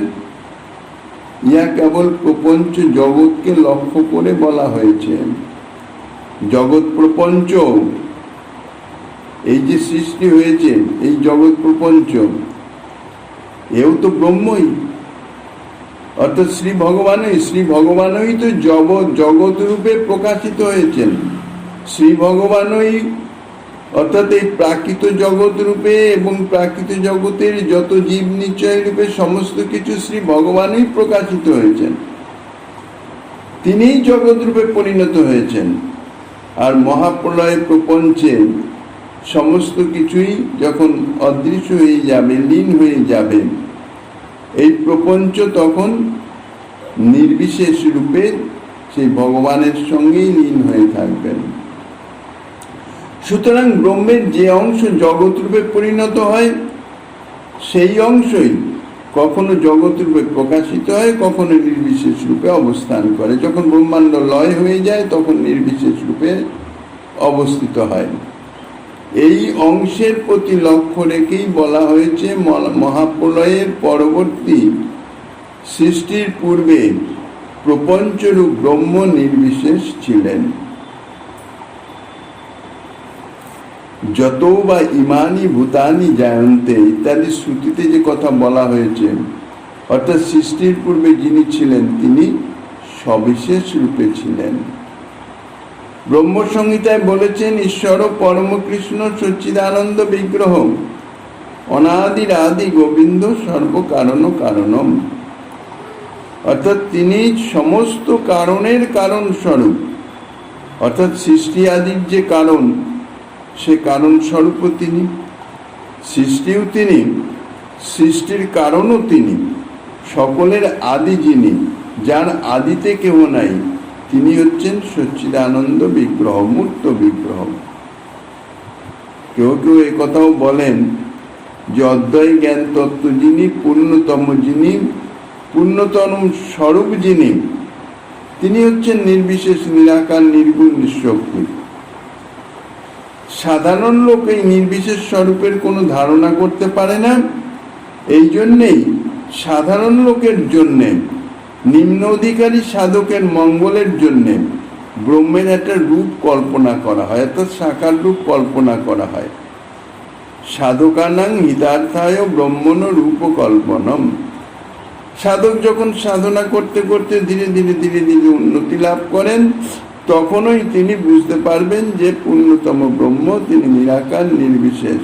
A: ইয়া কেবল প্রপঞ্চ জগৎকে লক্ষ্য করে বলা হয়েছে। জগৎ প্রপঞ্চ, এই যে সৃষ্টি হয়েছে এই জগৎ প্রপঞ্চ, এও তো ব্রহ্মই, অর্থাৎ শ্রী ভগবানই তো জগৎ রূপে প্রকাশিত হয়েছেন। শ্রী ভগবানই অর্থাৎ এই প্রাকৃত জগৎ রূপে এবং প্রাকৃত জগতের যত জীব নিশ্চয় রূপে সমস্ত কিছু শ্রী ভগবানই প্রকাশিত হয়েছেন, তিনিই জগৎ রূপে পরিণত হয়েছেন। আর মহাপ্রলয় প্রপঞ্চে সমস্ত কিছুই যখন অদৃশ্য হয়ে যাবে, লীন হয়ে যাবে, এই প্রপঞ্চ তখন নির্বিশেষ রূপে সেই ভগবানের সঙ্গেই লীন হয়ে থাকবেন। সুতরাং ব্রহ্মের যে অংশ জগৎ রূপে পরিণত হয়, সেই অংশই কখনো জগৎ রূপে প্রকাশিত হয়, কখনো নির্বিশেষ রূপে অবস্থান করে। যখন ব্রহ্মাণ্ড লয় হয়ে যায় তখন নির্বিশেষ রূপে অবস্থিত হয়। এই অংশের প্রতি লক্ষ্য রেখেই বলা হয়েছে মহাপ্রলয়ের পরবর্তী সৃষ্টির পূর্বে প্রপঞ্চরূপ ব্রহ্ম নির্বিশেষ ছিলেন। যত বা ইমানি ভূতানি জায়ন্তে ইত্যাদি শ্রুতিতে যে কথা বলা হয়েছে, অর্থাৎ সৃষ্টির পূর্বে যিনি ছিলেন তিনি সবিশেষ রূপে ছিলেন। ব্রহ্মসংহিতায় বলেছেন, ঈশ্বর পরমকৃষ্ণ সচ্চিদানন্দ বিগ্রহ অনাদির আদি গোবিন্দ সর্বকারণ কারণম, অর্থাৎ তিনি সমস্ত কারণের কারণ স্বরূপ, অর্থাৎ সৃষ্টি আদির যে কারণ, সে কারণ স্বরূপ তিনি, সৃষ্টিও তিনি, সৃষ্টির কারণও তিনি, সকলের আদি যিনি, যার আদিতে কেউ নাই, তিনি হচ্ছেন সচ্চিদানন্দ বিগ্রহ, মূর্ত বিগ্রহ। কেউ কেউ এ কথাও বলেন যে অদ্বয় জ্ঞান তত্ত্ব যিনি, পূর্ণতম যিনি, পূর্ণতম স্বরূপ যিনি, তিনি হচ্ছেন নির্বিশেষ নিরাকার নির্গুণ নিঃশক্তি। সাধারণ লোক এই নির্বিশেষ স্বরূপের কোনো ধারণা করতে পারে না। এই জন্যেই সাধারণ লোকের জন্যে, নিম্ন অধিকারী সাধকের মঙ্গলের জন্যে ব্রহ্মের একটা রূপ কল্পনা করা হয়, অর্থাৎ সাকার রূপ কল্পনা করা হয়। সাধকানাং হিতার্থায় ব্রহ্মণ রূপ কল্পনম। সাধক যখন সাধনা করতে করতে ধীরে ধীরে ধীরে ধীরে উন্নতি লাভ করেন, তখনই তিনি বুঝতে পারবেন যে পূর্ণতম ব্রহ্ম, তিনি নিরাকার নির্বিশেষ।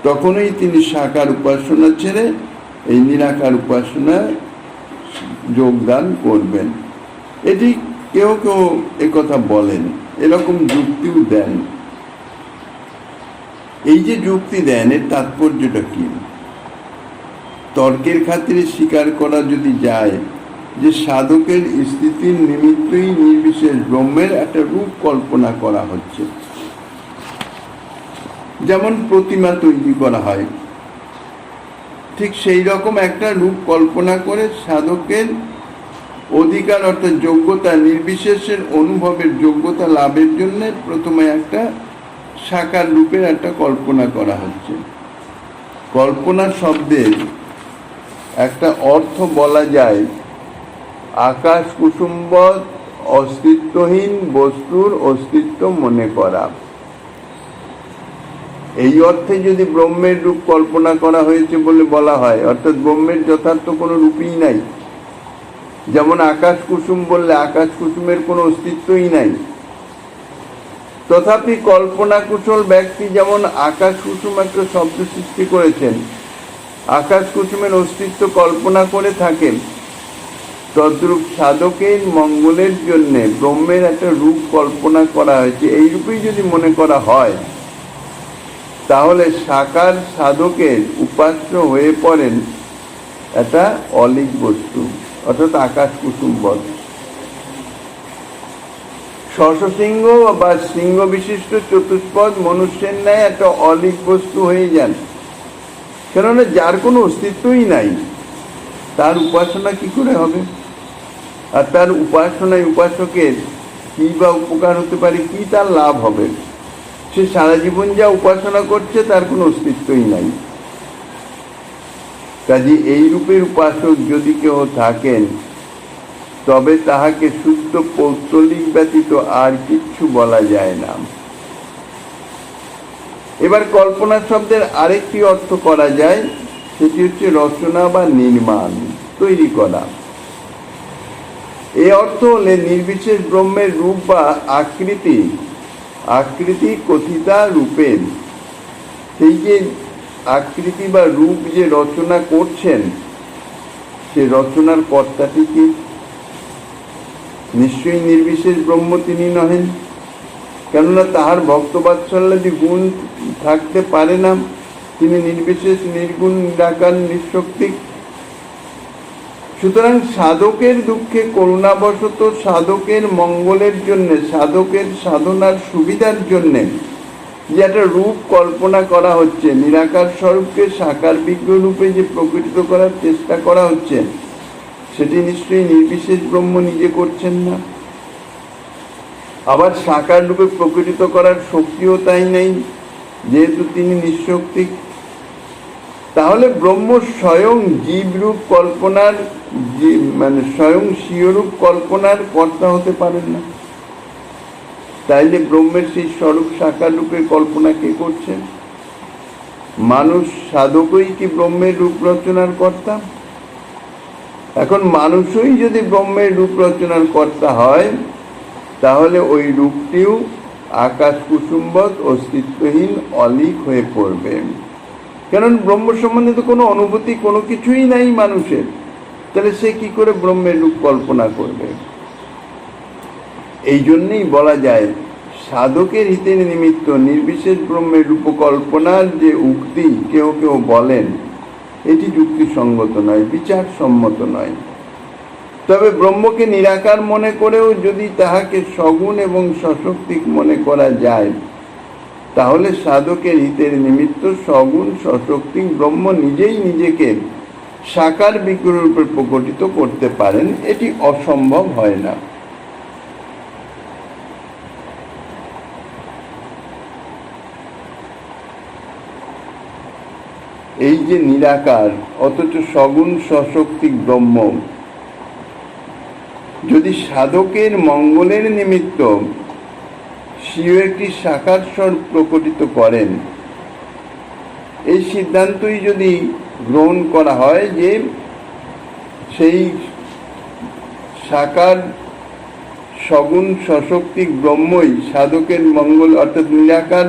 A: তখনই তিনি সাকার উপাসনা ছেড়ে এই নিরাকার উপাসনায় যোগদান করবেন। এটি কেউ কেউ একথা বলেন, এরকম যুক্তিও দেন। এই যে যুক্তি দেন, এর তাৎপর্যটা কি? তর্কের খাতিরে স্বীকার করা যদি যায় যে সাধকের স্থিতির নিমিত্তই নির্বিশেষ ব্রহ্মের একটা রূপ কল্পনা করা হচ্ছে, যেমন প্রতিমা তৈরি করা হয়, ঠিক সেই রকম একটা রূপ কল্পনা করে সাধকের অধিকার অর্থাৎ যোগ্যতা, নির্বিশেষের অনুভবের যোগ্যতা লাভের জন্য প্রথমে একটা সাকার রূপের একটা কল্পনা করা হচ্ছে। কল্পনা শব্দের একটা অর্থ বলা যায় আকাশ কুসুম্বৎ অস্তিত্বহীন বস্তুর অস্তিত্ব মনে করা। এই অর্থে যদি ব্রহ্মের রূপ কল্পনা করা হয়েছে বলে বলা হয়, অর্থাৎ ব্রহ্মের যথার্থ কোনো রূপই নাই। যেমন আকাশ কুসুম বললে আকাশ কুসুমের কোনো অস্তিত্বই নাই, তথাপি কল্পনা কুশল ব্যক্তি যেমন আকাশ কুসুম একটা শব্দ সৃষ্টি করেছেন, আকাশ কুসুমের অস্তিত্ব কল্পনা করে থাকেন, তদ্রূপ সাধকের মঙ্গলের জন্যে ব্রহ্মের একটা রূপ কল্পনা করা হয়েছে। এই রূপেই যদি মনে করা হয়, তাহলে সাকার সাধকের উপাস্য হয়ে পড়েন একটা অলিক বস্তু, অর্থাৎ আকাশ কুসুমবৎ। শশসিংহ বা সিংহ বিশিষ্ট চতুষ্পদ মনুষ্যের ন্যায় একটা অলিক বস্তু হয়ে যান। কেননা যার কোনো অস্তিত্বই নাই, তার উপাসনা কি করে হবে? আর তার উপাসনায় উপাসকের কি বা উপকার হতে পারে, কি তার লাভ হবে? সে সারা জীবন যা উপাসনা করছে তার কোনো অস্তিত্বই নাই। কাজে এই রূপের উপাসক যদি কেউ থাকেন, তবে তাহাকে শুদ্ধ পৌত্তলিক ব্যতীত আর কিচ্ছু বলা যায় না। এবার কল্পনা শব্দের আরেকটি অর্থ করা যায় সেটি হচ্ছে রচনা বা নির্মাণ, তৈরি করা। এই অর্থ হলে নির্বিশেষ ব্রহ্মের রূপ বা আকৃতি কথিতা রূপের, সেই যে আকৃতি বা রূপ যে রচনা করছেন, সে রচনার কর্তাটি কি? নিশ্চয়ই নির্বিশেষ ব্রহ্ম তিনি নহেন, কেননা তাহার ভক্তবাৎসল্যাদি গুণ থাকতে পারে না। তিনি নির্বিশেষ, নির্গুণ, নিরাকার, নিঃশক্তি। সুতরাং সাধকের দুঃখে করুণাবশত, সাধকের মঙ্গলের জন্য, সাধকের সাধনার সুবিধার জন্যে যে একটা রূপ কল্পনা করা হচ্ছে, নিরাকার স্বরূপকে সাকার বিগ্রহ রূপে যে প্রকটিত করার চেষ্টা করা হচ্ছে, সেটি নিশ্চয়ই নির্বিশেষ ব্রহ্ম নিজে করছেন না। আবার সাকার রূপে প্রকটিত করার শক্তিও তাই নেই, যেহেতু তিনি নিঃশক্তি। তাহলে ব্রহ্ম স্বয়ং জীবরূপ কল্পনার, মানে স্বয়ং স্বীয়রূপ কল্পনার কর্তা হতে পারেন না। তাইলে ব্রহ্মের সেই স্বরূপ সাকার রূপের কল্পনা কে করছেন? মানুষ সাধকই কি ব্রহ্মের রূপ রচনার কর্তা? এখন মানুষই যদি ব্রহ্মের রূপ রচনার কর্তা হয়, তাহলে ওই রূপটিও আকাশ কুসুম্বৎ অস্তিত্বহীন, অলীক হয়ে পড়বে। কারণ ব্রহ্ম সম্বন্ধে তো কোনো অনুভূতি, কোনো কিছুই নাই মানুষের, তাহলে সে কি করে ব্রহ্মের রূপ কল্পনা করবে? এই জন্যই বলা যায়, সাধকের হিতের নিমিত্ত নির্বিশেষ ব্রহ্মের রূপকল্পনার যে উক্তি কেউ কেউ বলেন, এটি যুক্তিসঙ্গত নয়, বিচারসম্মত নয়। তবে ব্রহ্মকে নিরাকার মনে করেও যদি তাহাকে সগুণ এবং সশক্তিক মনে করা যায়, তাহলে সাধকের হিতের নিমিত্ত সগুণ সশক্তিক ব্রহ্ম নিজেই নিজেকে সাকার বিগ্রহ রূপে প্রকটিত করতে পারেন, এটি অসম্ভব হয় না। এই যে নিরাকার অথচ সগুণ সশক্তিক ব্রহ্ম যদি সাধকের মঙ্গলের নিমিত্ত স্বীয় একটি সাকার স্বরূপ প্রকটিত করেন, এই সিদ্ধান্তই যদি গ্রহণ করা হয় যে সেই সাকার সগুণ সশক্তিক ব্রহ্মই সাধকের মঙ্গল, অর্থাৎ নিরাকার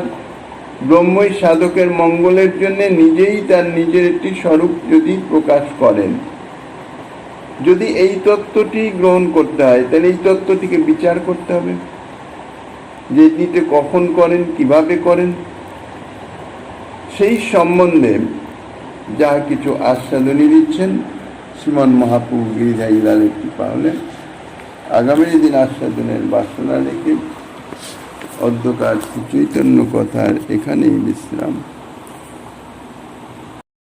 A: ব্রহ্মই সাধকের মঙ্গলের জন্য নিজেই তার নিজের একটি স্বরূপ যদি প্রকাশ করেন, যদি এই তত্ত্বটি গ্রহণ করতে হয়, তাহলে এই তত্ত্বটিকে বিচার করতে হবে যে এটিতে কখন করেন, কিভাবে করেন, সেই সম্বন্ধে যা কিছু আস্বাদনী দিচ্ছেন শ্রীমন মহাপ্রভু গিরিধারীলালের কৃপা হলে আগামী দিন আস্বাদনের বাসনা রেখে অধ্যকার চৈতন্য কথার এখানেই বিশ্রাম।